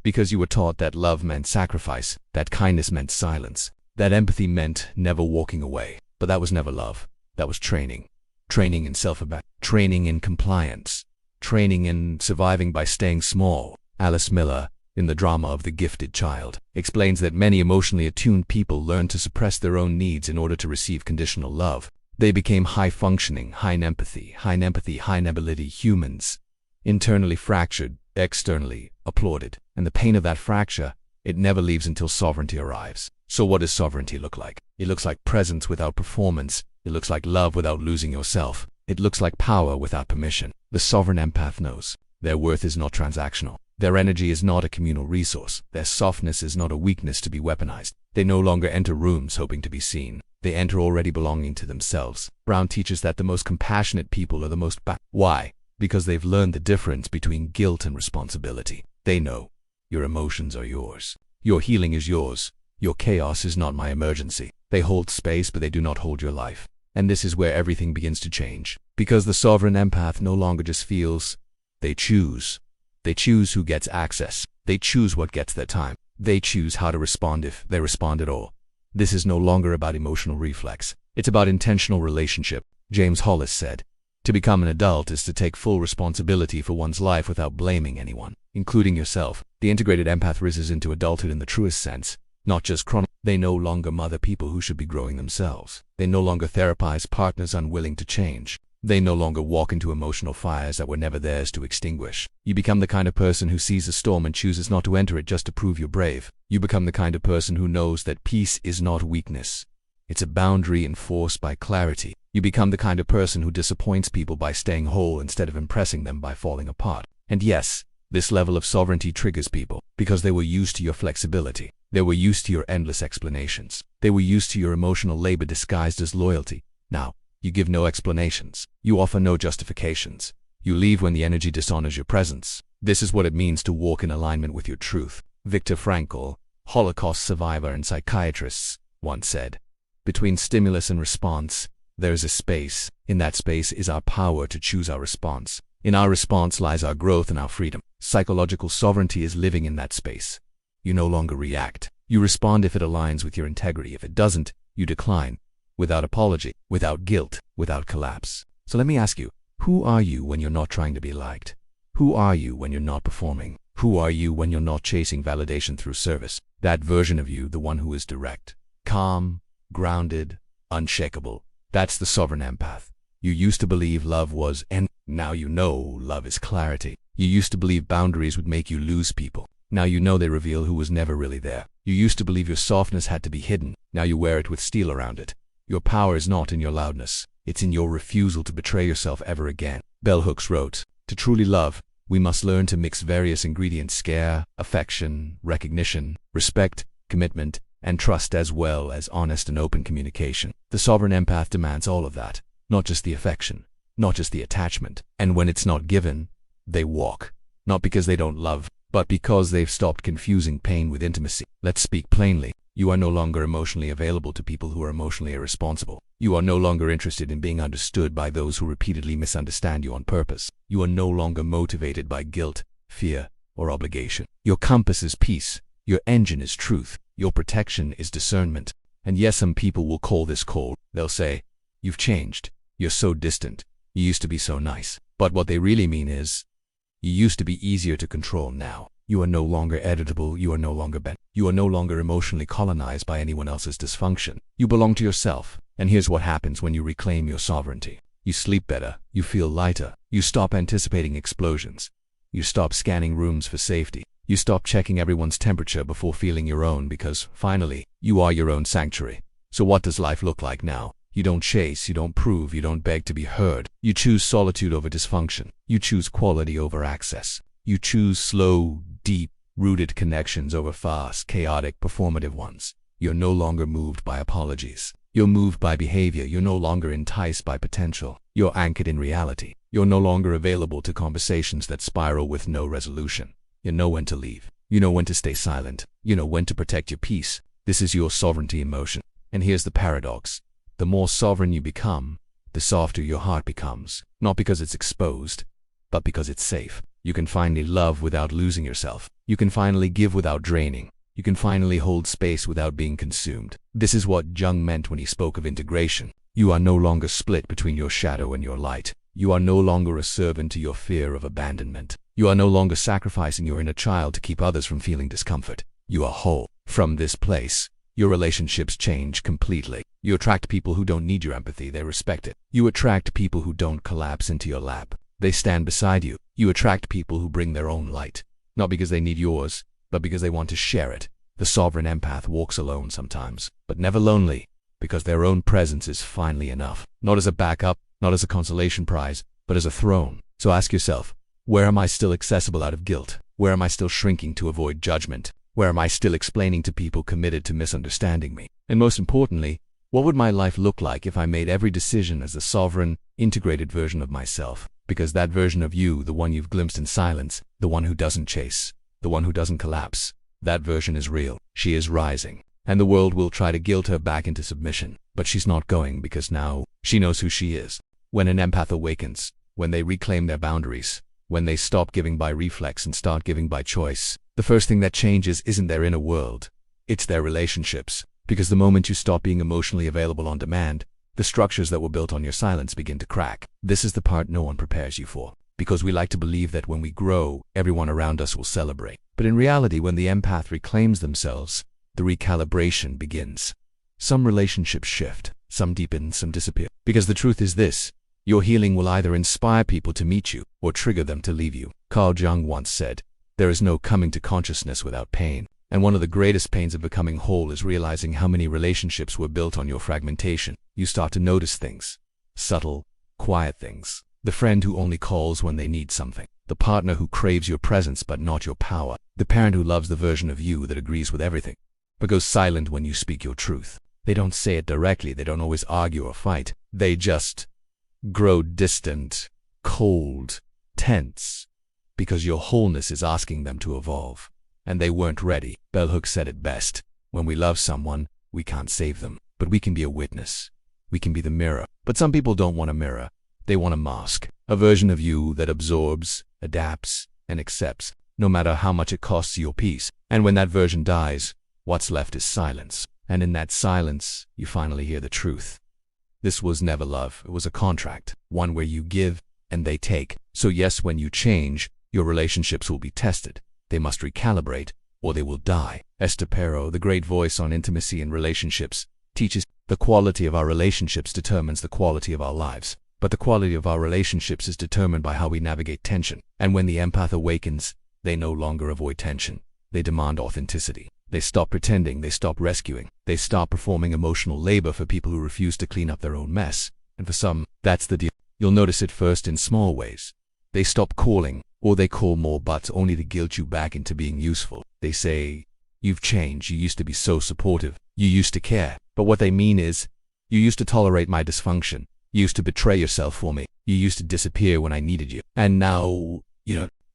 Because you were taught that love meant sacrifice, that kindness meant silence, that empathy meant never walking away. But that was never love. That was training. Training in self-abandonment. Training in compliance. Training in surviving by staying small. Alice Miller, in The Drama of the Gifted Child, explains that many emotionally attuned people learn to suppress their own needs in order to receive conditional love. They became high-functioning, high-empathy, high-ability humans, internally fractured, externally applauded. And the pain of that fracture, it never leaves until sovereignty arrives. So what does sovereignty look like? It looks like presence without performance. It looks like love without losing yourself. It looks like power without permission. The sovereign empath knows their worth is not transactional. Their energy is not a communal resource. Their softness is not a weakness to be weaponized. They no longer enter rooms hoping to be seen. They enter already belonging to themselves. Brown teaches that the most compassionate people are the most Why? Because they've learned the difference between guilt and responsibility. They know your emotions are yours. Your healing is yours. Your chaos is not my emergency. They hold space, but they do not hold your life. And this is where everything begins to change. Because the sovereign empath no longer just feels. They choose. They choose who gets access. They choose what gets their time. They choose how to respond if they respond at all. This is no longer about emotional reflex. It's about intentional relationship. James Hollis said, "To become an adult is to take full responsibility for one's life without blaming anyone, including yourself." The integrated empath rises into adulthood in the truest sense, not just They no longer mother people who should be growing themselves. They no longer therapize partners unwilling to change. They no longer walk into emotional fires that were never theirs to extinguish. You become the kind of person who sees a storm and chooses not to enter it just to prove you're brave. You become the kind of person who knows that peace is not weakness. It's a boundary enforced by clarity. You become the kind of person who disappoints people by staying whole instead of impressing them by falling apart. And yes, this level of sovereignty triggers people because they were used to your flexibility. They were used to your endless explanations. They were used to your emotional labor disguised as loyalty. Now, you give no explanations. You offer no justifications. You leave when the energy dishonors your presence. This is what it means to walk in alignment with your truth. Viktor Frankl, Holocaust survivor and psychiatrist, once said, "Between stimulus and response, there is a space. In that space is our power to choose our response. In our response lies our growth and our freedom." Psychological sovereignty is living in that space. You no longer react. You respond if it aligns with your integrity. If it doesn't, you decline. Without apology, without guilt, without collapse. So let me ask you, who are you when you're not trying to be liked? Who are you when you're not performing? Who are you when you're not chasing validation through service? That version of you, the one who is direct, calm, grounded, unshakable. That's the sovereign empath. You used to believe love was now you know love is clarity. You used to believe boundaries would make you lose people. Now you know they reveal who was never really there. You used to believe your softness had to be hidden. Now you wear it with steel around it. Your power is not in your loudness. It's in your refusal to betray yourself ever again. Bell Hooks wrote, "To truly love, we must learn to mix various ingredients: care, affection, recognition, respect, commitment, and trust, as well as honest and open communication." The sovereign empath demands all of that, not just the affection, not just the attachment. And when it's not given, they walk, not because they don't love, but because they've stopped confusing pain with intimacy. Let's speak plainly. You are no longer emotionally available to people who are emotionally irresponsible. You are no longer interested in being understood by those who repeatedly misunderstand you on purpose. You are no longer motivated by guilt, fear, or obligation. Your compass is peace. Your engine is truth. Your protection is discernment. And yes, some people will call this cold. They'll say, "You've changed. You're so distant. You used to be so nice." But what they really mean is, you used to be easier to control. Now you are no longer editable. You are no longer bent. You are no longer emotionally colonized by anyone else's dysfunction. You belong to yourself. And here's what happens when you reclaim your sovereignty. You sleep better. You feel lighter. You stop anticipating explosions. You stop scanning rooms for safety. You stop checking everyone's temperature before feeling your own, because, finally, you are your own sanctuary. So what does life look like now? You don't chase, you don't prove, you don't beg to be heard. You choose solitude over dysfunction. You choose quality over access. You choose slow, deep, rooted connections over fast, chaotic, performative ones. You're no longer moved by apologies. You're moved by behavior. You're no longer enticed by potential. You're anchored in reality. You're no longer available to conversations that spiral with no resolution. You know when to leave. You know when to stay silent. You know when to protect your peace. This is your sovereignty in motion. And here's the paradox. The more sovereign you become, the softer your heart becomes. Not because it's exposed, but because it's safe. You can finally love without losing yourself. You can finally give without draining. You can finally hold space without being consumed. This is what Jung meant when he spoke of integration. You are no longer split between your shadow and your light. You are no longer a servant to your fear of abandonment. You are no longer sacrificing your inner child to keep others from feeling discomfort. You are whole. From this place, your relationships change completely. You attract people who don't need your empathy, they respect it. You attract people who don't collapse into your lap. They stand beside you. You attract people who bring their own light. Not because they need yours, but because they want to share it. The sovereign empath walks alone sometimes, but never lonely, because their own presence is finally enough. Not as a backup, not as a consolation prize, but as a throne. So ask yourself, where am I still accessible out of guilt? Where am I still shrinking to avoid judgment? Where am I still explaining to people committed to misunderstanding me? And most importantly, what would my life look like if I made every decision as the sovereign, integrated version of myself? Because that version of you, the one you've glimpsed in silence, the one who doesn't chase, the one who doesn't collapse, that version is real. She is rising. And the world will try to guilt her back into submission. But she's not going, because now she knows who she is. When an empath awakens, when they reclaim their boundaries, when they stop giving by reflex and start giving by choice, the first thing that changes isn't their inner world, it's their relationships. Because the moment you stop being emotionally available on demand, the structures that were built on your silence begin to crack. This is the part no one prepares you for. Because we like to believe that when we grow, everyone around us will celebrate. But in reality, when the empath reclaims themselves, the recalibration begins. Some relationships shift, some deepen, some disappear. Because the truth is this, your healing will either inspire people to meet you or trigger them to leave you. Carl Jung once said, there is no coming to consciousness without pain. And one of the greatest pains of becoming whole is realizing how many relationships were built on your fragmentation. You start to notice things. Subtle, quiet things. The friend who only calls when they need something. The partner who craves your presence but not your power. The parent who loves the version of you that agrees with everything, but goes silent when you speak your truth. They don't say it directly, they don't always argue or fight. They just grow distant, cold, tense, because your wholeness is asking them to evolve. And they weren't ready. Bell Hooks said it best. When we love someone, we can't save them, but we can be a witness. We can be the mirror. But some people don't want a mirror. They want a mask. A version of you that absorbs, adapts, and accepts, no matter how much it costs your peace. And when that version dies, what's left is silence. And in that silence, you finally hear the truth. This was never love. It was a contract. One where you give and they take. So yes, when you change, your relationships will be tested. They must recalibrate, or they will die. Esther Perel, the great voice on intimacy and relationships, teaches the quality of our relationships determines the quality of our lives. But the quality of our relationships is determined by how we navigate tension. And when the empath awakens, they no longer avoid tension. They demand authenticity. They stop pretending, they stop rescuing. They stop performing emotional labor for people who refuse to clean up their own mess. And for some, that's the deal. You'll notice it first in small ways. They stop calling, or they call more but only to guilt you back into being useful. They say, you've changed, you used to be so supportive, you used to care. But what they mean is, you used to tolerate my dysfunction, you used to betray yourself for me, you used to disappear when I needed you. And now,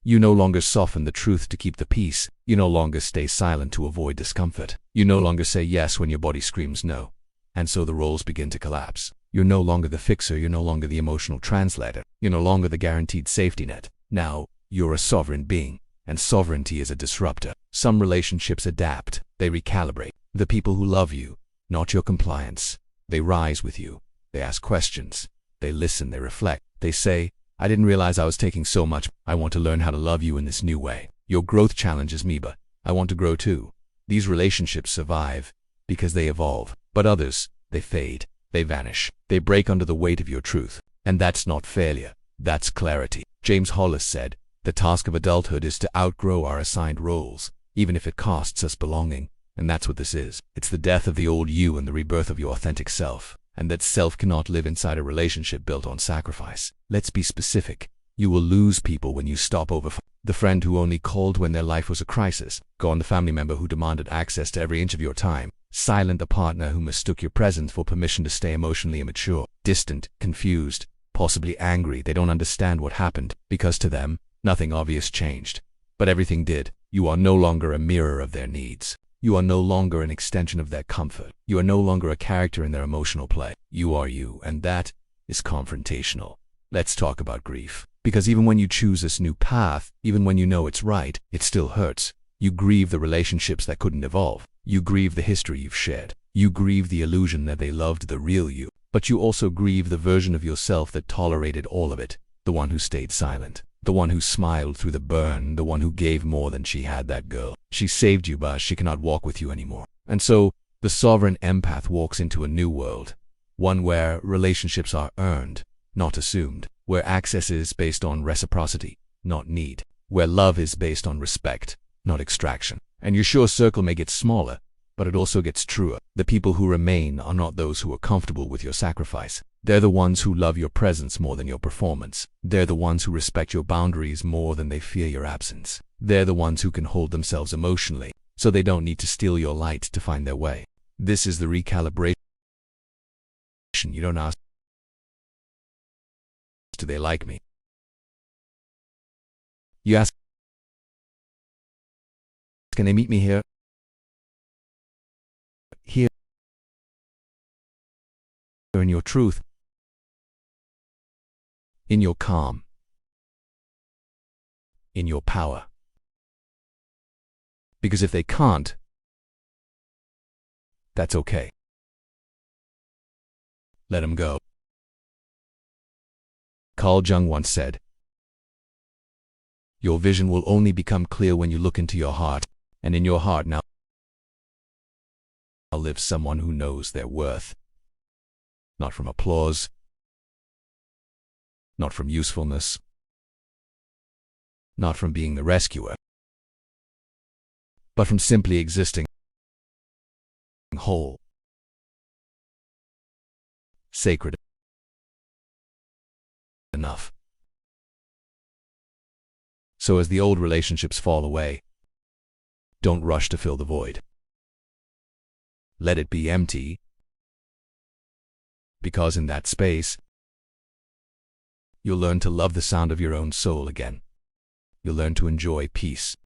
you no longer soften the truth to keep the peace. You no longer stay silent to avoid discomfort. You no longer say yes when your body screams no. And so the roles begin to collapse. You're no longer the fixer, you're no longer the emotional translator, you're no longer the guaranteed safety net. Now, you're a sovereign being, and sovereignty is a disruptor. Some relationships adapt, they recalibrate. The people who love you, not your compliance. They rise with you, they ask questions, they listen, they reflect. They say, I didn't realize I was taking so much. I want to learn how to love you in this new way. Your growth challenges me, but I want to grow too. These relationships survive because they evolve, but others, they fade, they vanish, they break under the weight of your truth. And that's not failure, that's clarity. James Hollis said, the task of adulthood is to outgrow our assigned roles, even if it costs us belonging. And that's what this is. It's the death of the old you and the rebirth of your authentic self. And that self cannot live inside a relationship built on sacrifice. Let's be specific. You will lose people when you stop over. The friend who only called when their life was a crisis. Gone the family member who demanded access to every inch of your time. Silent, the partner who mistook your presence for permission to stay emotionally immature. Distant, confused, possibly angry. They don't understand what happened, because to them, nothing obvious changed. But everything did. You are no longer a mirror of their needs. You are no longer an extension of their comfort. You are no longer a character in their emotional play. You are you, and that is confrontational. Let's talk about grief. Because even when you choose this new path, even when you know it's right, it still hurts. You grieve the relationships that couldn't evolve. You grieve the history you've shared. You grieve the illusion that they loved the real you. But you also grieve the version of yourself that tolerated all of it. The one who stayed silent. The one who smiled through the burn. The one who gave more than she had. That girl. She saved you, but she cannot walk with you anymore. And so, the sovereign empath walks into a new world. One where relationships are earned, not assumed. Where access is based on reciprocity, not need. Where love is based on respect, not extraction. And your sure circle may get smaller, but it also gets truer. The people who remain are not those who are comfortable with your sacrifice. They're the ones who love your presence more than your performance. They're the ones who respect your boundaries more than they fear your absence. They're the ones who can hold themselves emotionally, so they don't need to steal your light to find their way. This is the recalibration. You don't ask, do they like me? You ask, can they meet me here? Here in your truth, in your calm, in your power. Because if they can't, that's okay. Let them go. Carl Jung once said, "Your vision will only become clear when you look into your heart, and in your heart now lives someone who knows their worth. Not from applause, not from usefulness, not from being the rescuer, but from simply existing whole, sacred enough." So as the old relationships fall away, don't rush to fill the void. Let it be empty, because in that space, you'll learn to love the sound of your own soul again. You'll learn to enjoy peace.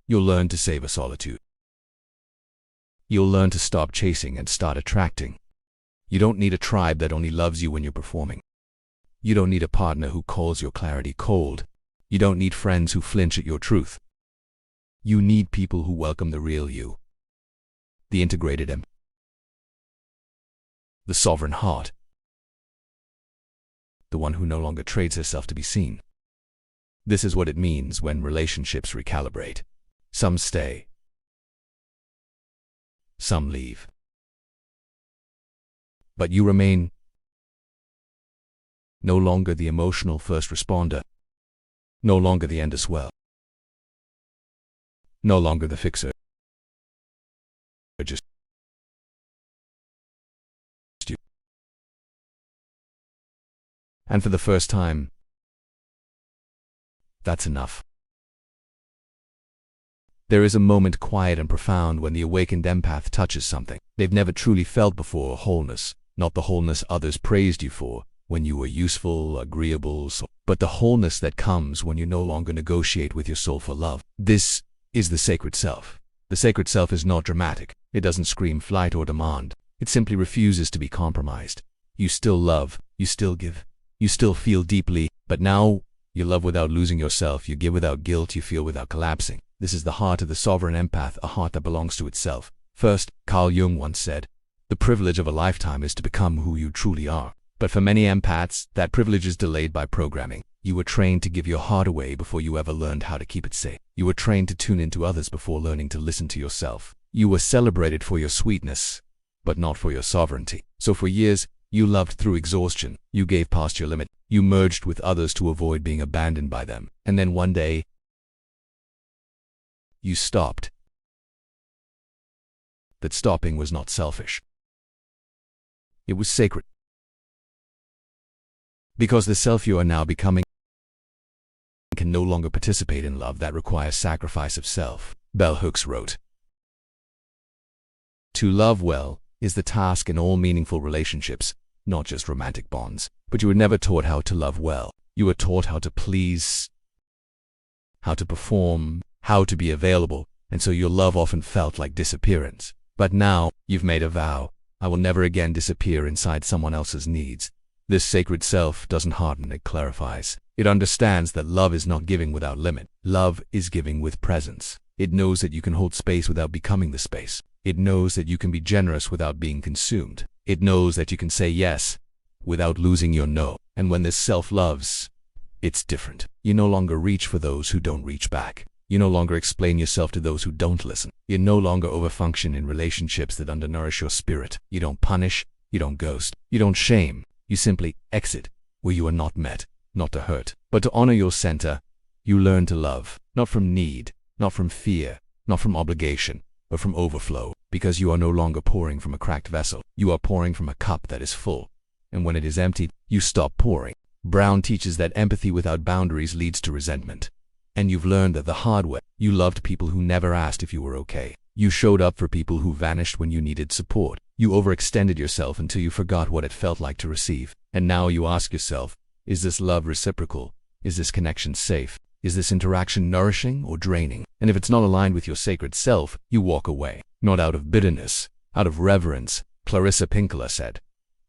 You'll learn to savor solitude. You'll learn to stop chasing and start attracting. You don't need a tribe that only loves you when you're performing. You don't need a partner who calls your clarity cold. You don't need friends who flinch at your truth. You need people who welcome the real you. The integrated empath. The sovereign heart. The one who no longer trades herself to be seen. This is what it means when relationships recalibrate. Some stay. Some leave. But you remain. No longer the emotional first responder. No longer the end as well. No longer the fixer. Just you. And for the first time, that's enough. There is a moment quiet and profound when the awakened empath touches something they've never truly felt before, wholeness. Not the wholeness others praised you for, when you were useful, agreeable, but the wholeness that comes when you no longer negotiate with your soul for love. This is the sacred self. The sacred self is not dramatic. It doesn't scream flight or demand. It simply refuses to be compromised. You still love, you still give, you still feel deeply, but now you love without losing yourself, you give without guilt, you feel without collapsing. This is the heart of the sovereign empath, a heart that belongs to itself. First, Carl Jung once said, "The privilege of a lifetime is to become who you truly are." But for many empaths, that privilege is delayed by programming. You were trained to give your heart away before you ever learned how to keep it safe. You were trained to tune into others before learning to listen to yourself. You were celebrated for your sweetness, but not for your sovereignty. So for years, you loved through exhaustion. You gave past your limit. You merged with others to avoid being abandoned by them. And then one day, you stopped. That stopping was not selfish. It was sacred. Because the self you are now becoming can no longer participate in love that requires sacrifice of self. Bell Hooks wrote, To love well is the task in all meaningful relationships, not just romantic bonds. But you were never taught how to love well. You were taught how to please, how to perform, how to be available, and so your love often felt like disappearance. But now, you've made a vow. I will never again disappear inside someone else's needs. This sacred self doesn't harden, it clarifies. It understands that love is not giving without limit. Love is giving with presence. It knows that you can hold space without becoming the space. It knows that you can be generous without being consumed. It knows that you can say yes without losing your no. And when this self loves, it's different. You no longer reach for those who don't reach back. You no longer explain yourself to those who don't listen. You no longer overfunction in relationships that undernourish your spirit. You don't punish. You don't ghost. You don't shame. You simply exit where you are not met, not to hurt, but to honor your center. You learn to love, not from need, not from fear, not from obligation, but from overflow, because you are no longer pouring from a cracked vessel. You are pouring from a cup that is full. And when it is emptied, you stop pouring. Brown teaches that empathy without boundaries leads to resentment. And you've learned that the hard way. You loved people who never asked if you were okay. You showed up for people who vanished when you needed support. You overextended yourself until you forgot what it felt like to receive. And now you ask yourself, is this love reciprocal? Is this connection safe? Is this interaction nourishing or draining? And if it's not aligned with your sacred self, you walk away. Not out of bitterness, out of reverence. Clarissa Pinkola said,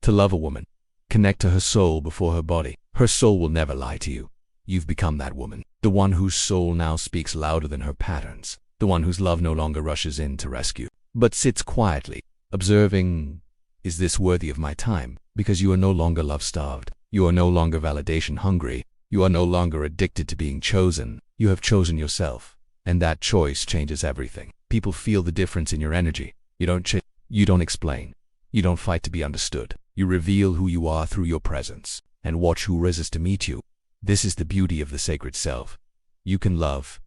to love a woman, connect to her soul before her body. Her soul will never lie to you. You've become that woman, the one whose soul now speaks louder than her patterns, the one whose love no longer rushes in to rescue, but sits quietly, observing, is this worthy of my time? Because you are no longer love-starved. You are no longer validation-hungry. You are no longer addicted to being chosen. You have chosen yourself, and that choice changes everything. People feel the difference in your energy. You don't explain. You don't fight to be understood. You reveal who you are through your presence, and watch who rises to meet you. This is the beauty of the sacred self. You can love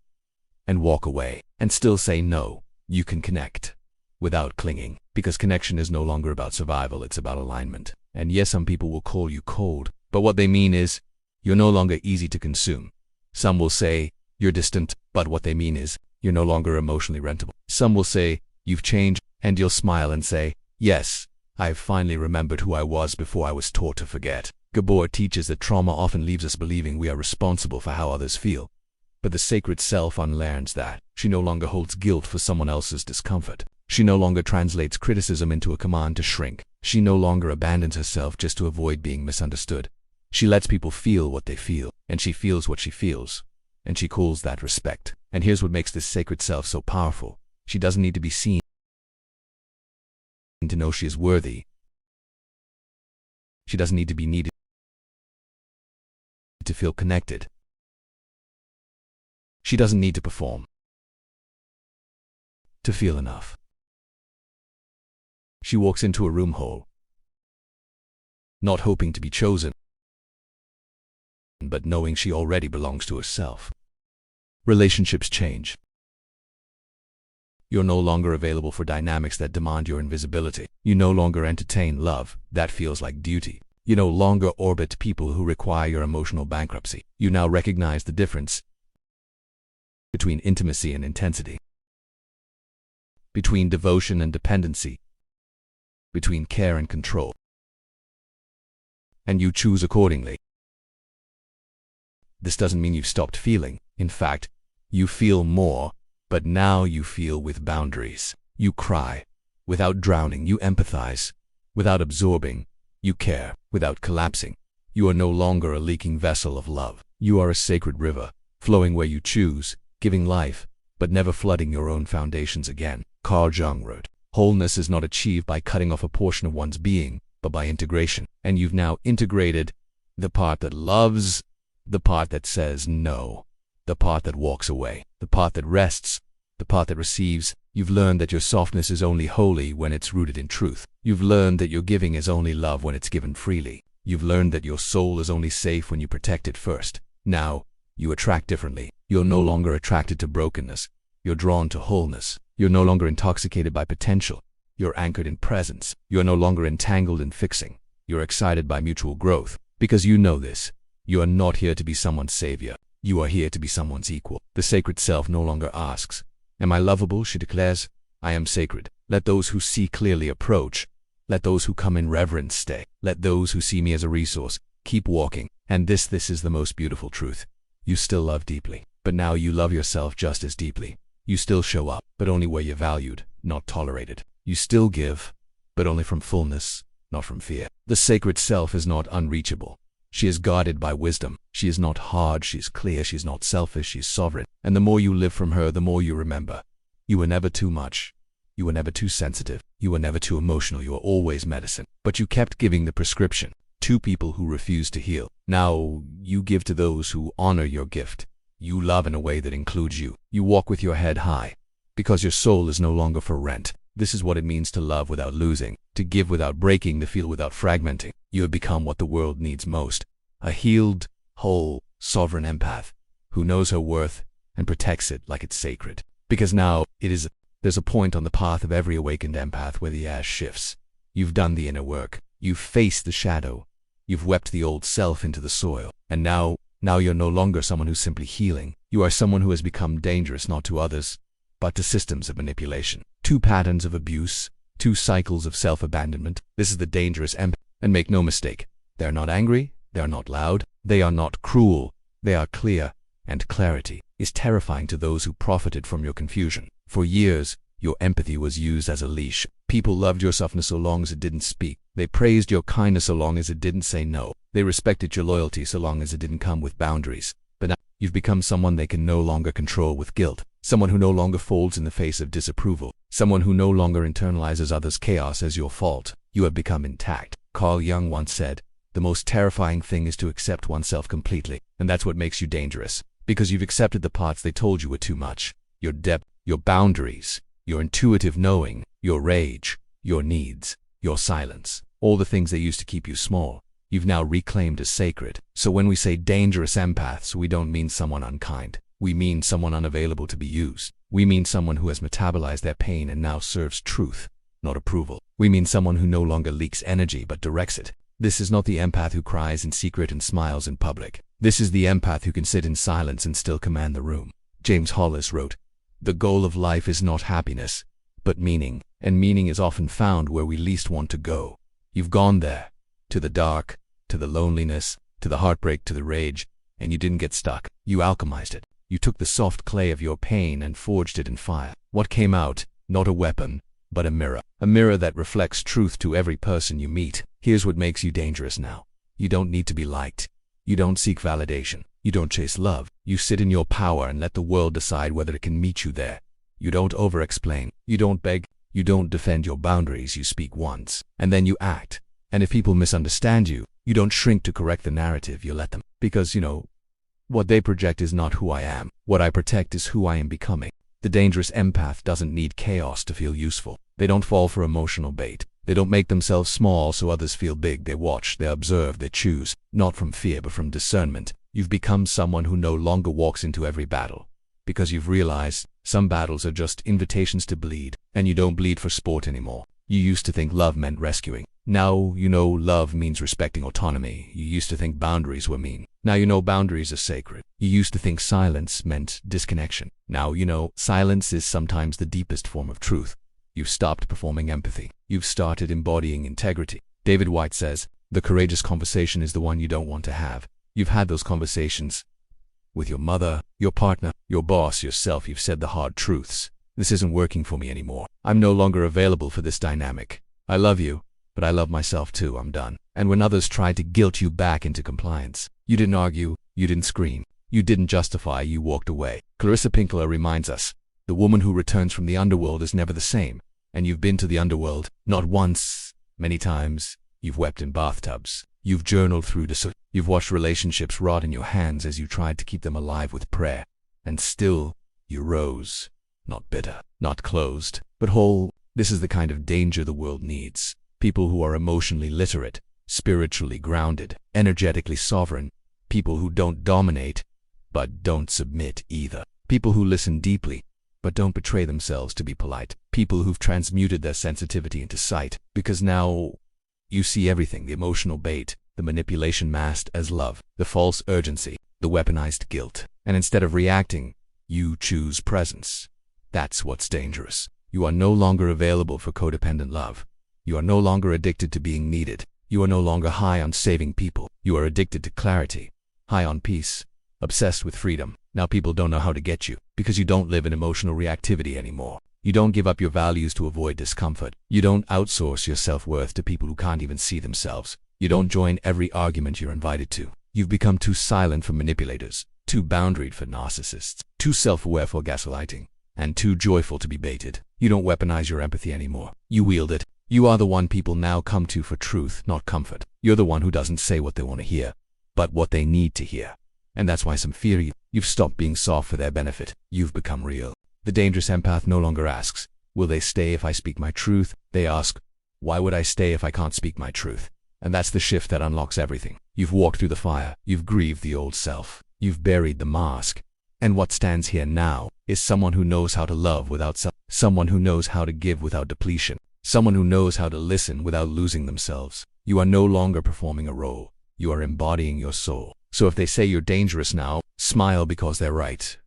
and walk away and still say no. You can connect without clinging, because connection is no longer about survival, it's about alignment. And yes, some people will call you cold, but what they mean is you're no longer easy to consume. Some will say you're distant, but what they mean is you're no longer emotionally rentable. Some will say you've changed, and you'll smile and say, yes, I've finally remembered who I was before I was taught to forget. Gabor teaches that trauma often leaves us believing we are responsible for how others feel. But the sacred self unlearns that. She no longer holds guilt for someone else's discomfort. She no longer translates criticism into a command to shrink. She no longer abandons herself just to avoid being misunderstood. She lets people feel what they feel, and she feels what she feels, and she calls that respect. And here's what makes this sacred self so powerful. She doesn't need to be seen to know she is worthy. She doesn't need to be needed to feel connected. She doesn't need to perform to feel enough. She walks into a room whole, not hoping to be chosen, but knowing she already belongs to herself. Relationships change. You're no longer available for dynamics that demand your invisibility. You no longer entertain love that feels like duty. You no longer orbit people who require your emotional bankruptcy. You now recognize the difference between intimacy and intensity, between devotion and dependency, between care and control. And you choose accordingly. This doesn't mean you've stopped feeling. In fact, you feel more, but now you feel with boundaries. You cry without drowning. You empathize without absorbing. You care without collapsing. You are no longer a leaking vessel of love. You are a sacred river, flowing where you choose, giving life, but never flooding your own foundations again. Carl Jung wrote, wholeness is not achieved by cutting off a portion of one's being, but by integration. And you've now integrated the part that loves, the part that says no, the part that walks away, the part that rests, the part that receives. You've learned that your softness is only holy when it's rooted in truth. You've learned that your giving is only love when it's given freely. You've learned that your soul is only safe when you protect it first. Now, you attract differently. You're no longer attracted to brokenness. You're drawn to wholeness. You're no longer intoxicated by potential. You're anchored in presence. You're no longer entangled in fixing. You're excited by mutual growth. Because you know this. You are not here to be someone's savior. You are here to be someone's equal. The sacred self no longer asks, am I lovable? She declares, I am sacred. Let those who see clearly approach. Let those who come in reverence stay. Let those who see me as a resource keep walking. And this is the most beautiful truth. You still love deeply, but now you love yourself just as deeply. You still show up, but only where you're valued, not tolerated. You still give, but only from fullness, not from fear. The sacred self is not unreachable. She is guarded by wisdom. She is not hard, she is clear, she is not selfish, she is sovereign. And the more you live from her, the more you remember. You were never too much. You were never too sensitive. You were never too emotional. You were always medicine. But you kept giving the prescription to people who refused to heal. Now you give to those who honor your gift. You love in a way that includes you. You walk with your head high, because your soul is no longer for rent. This is what it means to love without losing, to give without breaking, to feel without fragmenting. You have become what the world needs most. A healed, whole, sovereign empath who knows her worth and protects it like it's sacred. Because now there's a point on the path of every awakened empath where the ash shifts. You've done the inner work. You've faced the shadow. You've wept the old self into the soil. And now you're no longer someone who's simply healing. You are someone who has become dangerous not to others, but to systems of manipulation. 2 patterns of abuse, 2 cycles of self-abandonment. This is the dangerous empath. And make no mistake, they are not angry, they are not loud, they are not cruel, they are clear, and clarity is terrifying to those who profited from your confusion. For years, your empathy was used as a leash. People loved your softness so long as it didn't speak. They praised your kindness so long as it didn't say no. They respected your loyalty so long as it didn't come with boundaries. But now, you've become someone they can no longer control with guilt. Someone who no longer folds in the face of disapproval. Someone who no longer internalizes others' chaos as your fault. You have become intact. Carl Jung once said, "The most terrifying thing is to accept oneself completely." And that's what makes you dangerous. Because you've accepted the parts they told you were too much. Your depth, your boundaries, your intuitive knowing, your rage, your needs, your silence. All the things that used to keep you small, you've now reclaimed as sacred. So when we say dangerous empaths, we don't mean someone unkind. We mean someone unavailable to be used. We mean someone who has metabolized their pain and now serves truth, not approval. We mean someone who no longer leaks energy but directs it. This is not the empath who cries in secret and smiles in public. This is the empath who can sit in silence and still command the room. James Hollis wrote, "The goal of life is not happiness, but meaning, and meaning is often found where we least want to go." You've gone there, to the dark, to the loneliness, to the heartbreak, to the rage, and you didn't get stuck. You alchemized it. You took the soft clay of your pain and forged it in fire. What came out? Not a weapon, but a mirror. A mirror that reflects truth to every person you meet. Here's what makes you dangerous now. You don't need to be liked. You don't seek validation. You don't chase love. You sit in your power and let the world decide whether it can meet you there. You don't over-explain. You don't beg. You don't defend your boundaries. You speak once, and then you act. And if people misunderstand you, you don't shrink to correct the narrative. You let them. Because, what they project is not who I am. What I protect is who I am becoming. The dangerous empath doesn't need chaos to feel useful. They don't fall for emotional bait. They don't make themselves small so others feel big. They watch, they observe, they choose, not from fear but from discernment. You've become someone who no longer walks into every battle, because you've realized some battles are just invitations to bleed, and you don't bleed for sport anymore. You used to think love meant rescuing. Now you know love means respecting autonomy. You used to think boundaries were mean. Now you know boundaries are sacred. You used to think silence meant disconnection. Now you know silence is sometimes the deepest form of truth. You've stopped performing empathy. You've started embodying integrity. David White says, "The courageous conversation is the one you don't want to have." You've had those conversations with your mother, your partner, your boss, yourself. You've said the hard truths. This isn't working for me anymore. I'm no longer available for this dynamic. I love you, but I love myself too. I'm done. And when others tried to guilt you back into compliance, you didn't argue, you didn't scream, you didn't justify, you walked away. Clarissa Pinkola reminds us, the woman who returns from the underworld is never the same. And you've been to the underworld, not once, many times. You've wept in bathtubs. You've journaled through you've watched relationships rot in your hands as you tried to keep them alive with prayer. And still, you rose. Not bitter, not closed, but whole. This is the kind of danger the world needs. People who are emotionally literate, spiritually grounded, energetically sovereign. People who don't dominate, but don't submit either. People who listen deeply, but don't betray themselves to be polite. People who've transmuted their sensitivity into sight, because now you see everything, the emotional bait, the manipulation masked as love, the false urgency, the weaponized guilt. And instead of reacting, you choose presence. That's what's dangerous. You are no longer available for codependent love. You are no longer addicted to being needed. You are no longer high on saving people. You are addicted to clarity, high on peace, obsessed with freedom. Now people don't know how to get you, because you don't live in emotional reactivity anymore. You don't give up your values to avoid discomfort. You don't outsource your self-worth to people who can't even see themselves. You don't join every argument you're invited to. You've become too silent for manipulators, too boundaried for narcissists, too self-aware for gaslighting, and too joyful to be baited. You don't weaponize your empathy anymore. You wield it. You are the one people now come to for truth, not comfort. You're the one who doesn't say what they want to hear, but what they need to hear. And that's why some fear you. You've stopped being soft for their benefit. You've become real. The dangerous empath no longer asks, will they stay if I speak my truth? They ask, why would I stay if I can't speak my truth? And that's the shift that unlocks everything. You've walked through the fire. You've grieved the old self. You've buried the mask. And what stands here now is someone who knows how to love without someone who knows how to give without depletion, someone who knows how to listen without losing themselves. You are no longer performing a role. You are embodying your soul. So if they say you're dangerous now, smile because they're right.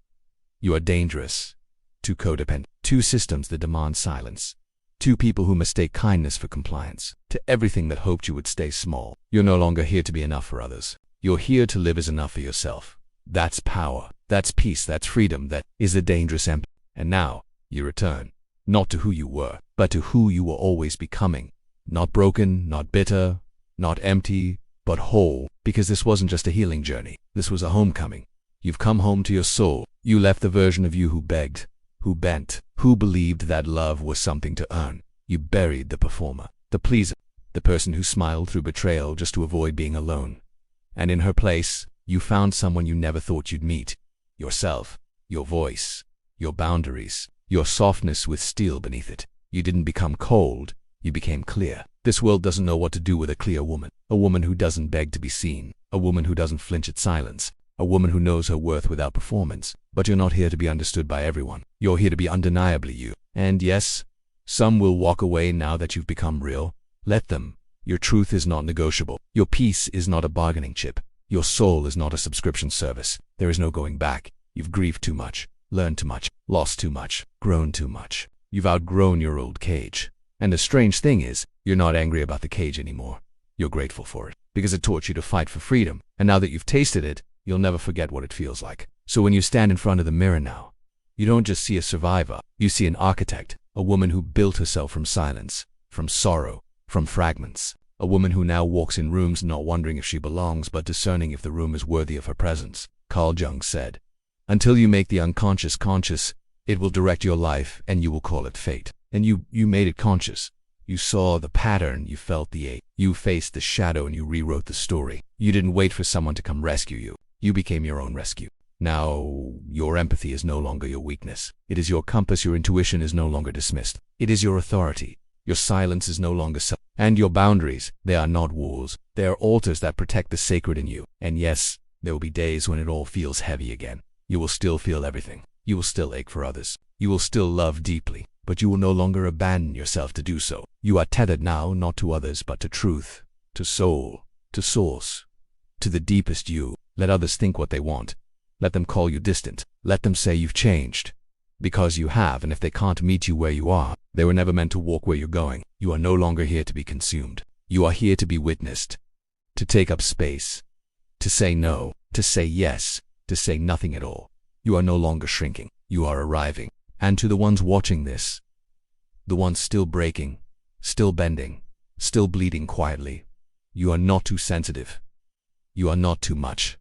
You are dangerous. Too codependent. Two systems that demand silence. Two people who mistake kindness for compliance. To everything that hoped you would stay small. You're no longer here to be enough for others. You're here to live as enough for yourself. That's power. That's peace. That's freedom. That is a dangerous empath. And now, you return. Not to who you were, but to who you were always becoming. Not broken, not bitter, not empty, but whole. Because this wasn't just a healing journey. This was a homecoming. You've come home to your soul. You left the version of you who begged, who bent, who believed that love was something to earn. You buried the performer, the pleaser, the person who smiled through betrayal just to avoid being alone. And in her place, you found someone you never thought you'd meet. Yourself, your voice, your boundaries, your softness with steel beneath it. You didn't become cold, you became clear. This world doesn't know what to do with a clear woman. A woman who doesn't beg to be seen. A woman who doesn't flinch at silence. A woman who knows her worth without performance. But you're not here to be understood by everyone. You're here to be undeniably you. And yes, some will walk away now that you've become real. Let them. Your truth is not negotiable. Your peace is not a bargaining chip. Your soul is not a subscription service. There is no going back. You've grieved too much, learned too much, lost too much, grown too much. You've outgrown your old cage. And the strange thing is, you're not angry about the cage anymore. You're grateful for it, because it taught you to fight for freedom. And now that you've tasted it, you'll never forget what it feels like. So when you stand in front of the mirror now, you don't just see a survivor. You see an architect, a woman who built herself from silence, from sorrow, from fragments. A woman who now walks in rooms not wondering if she belongs, but discerning if the room is worthy of her presence. Carl Jung said, until you make the unconscious conscious, it will direct your life and you will call it fate. And you made it conscious. You saw the pattern, you felt the ache. You faced the shadow and you rewrote the story. You didn't wait for someone to come rescue you. You became your own rescue. Now, your empathy is no longer your weakness. It is your compass. Your intuition is no longer dismissed. It is your authority. Your silence is no longer and your boundaries, they are not walls. They are altars that protect the sacred in you. And yes, there will be days when it all feels heavy again. You will still feel everything. You will still ache for others. You will still love deeply, but you will no longer abandon yourself to do so. You are tethered now not to others but to truth, to soul, to source, to the deepest you. Let others think what they want. Let them call you distant. Let them say you've changed. Because you have, and if they can't meet you where you are, they were never meant to walk where you're going. You are no longer here to be consumed. You are here to be witnessed, to take up space, to say no, to say yes, to say nothing at all. You are no longer shrinking. You are arriving. And to the ones watching this, the ones still breaking, still bending, still bleeding quietly, you are not too sensitive. You are not too much.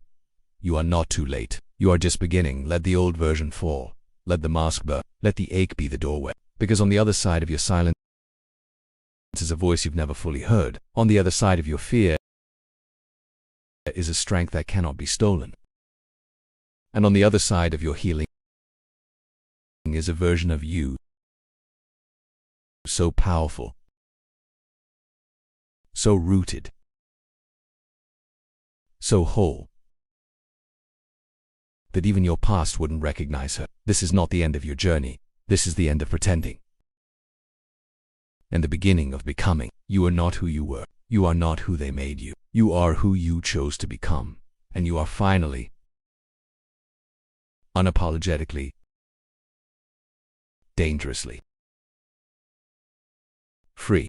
You are not too late. You are just beginning. Let the old version fall. Let the mask burn. Let the ache be the doorway. Because on the other side of your silence is a voice you've never fully heard. On the other side of your fear is a strength that cannot be stolen. And on the other side of your healing is a version of you so powerful, so rooted, so whole, that even your past wouldn't recognize her. This is not the end of your journey. This is the end of pretending. And the beginning of becoming. You are not who you were. You are not who they made you. You are who you chose to become. And you are finally, unapologetically, dangerously free.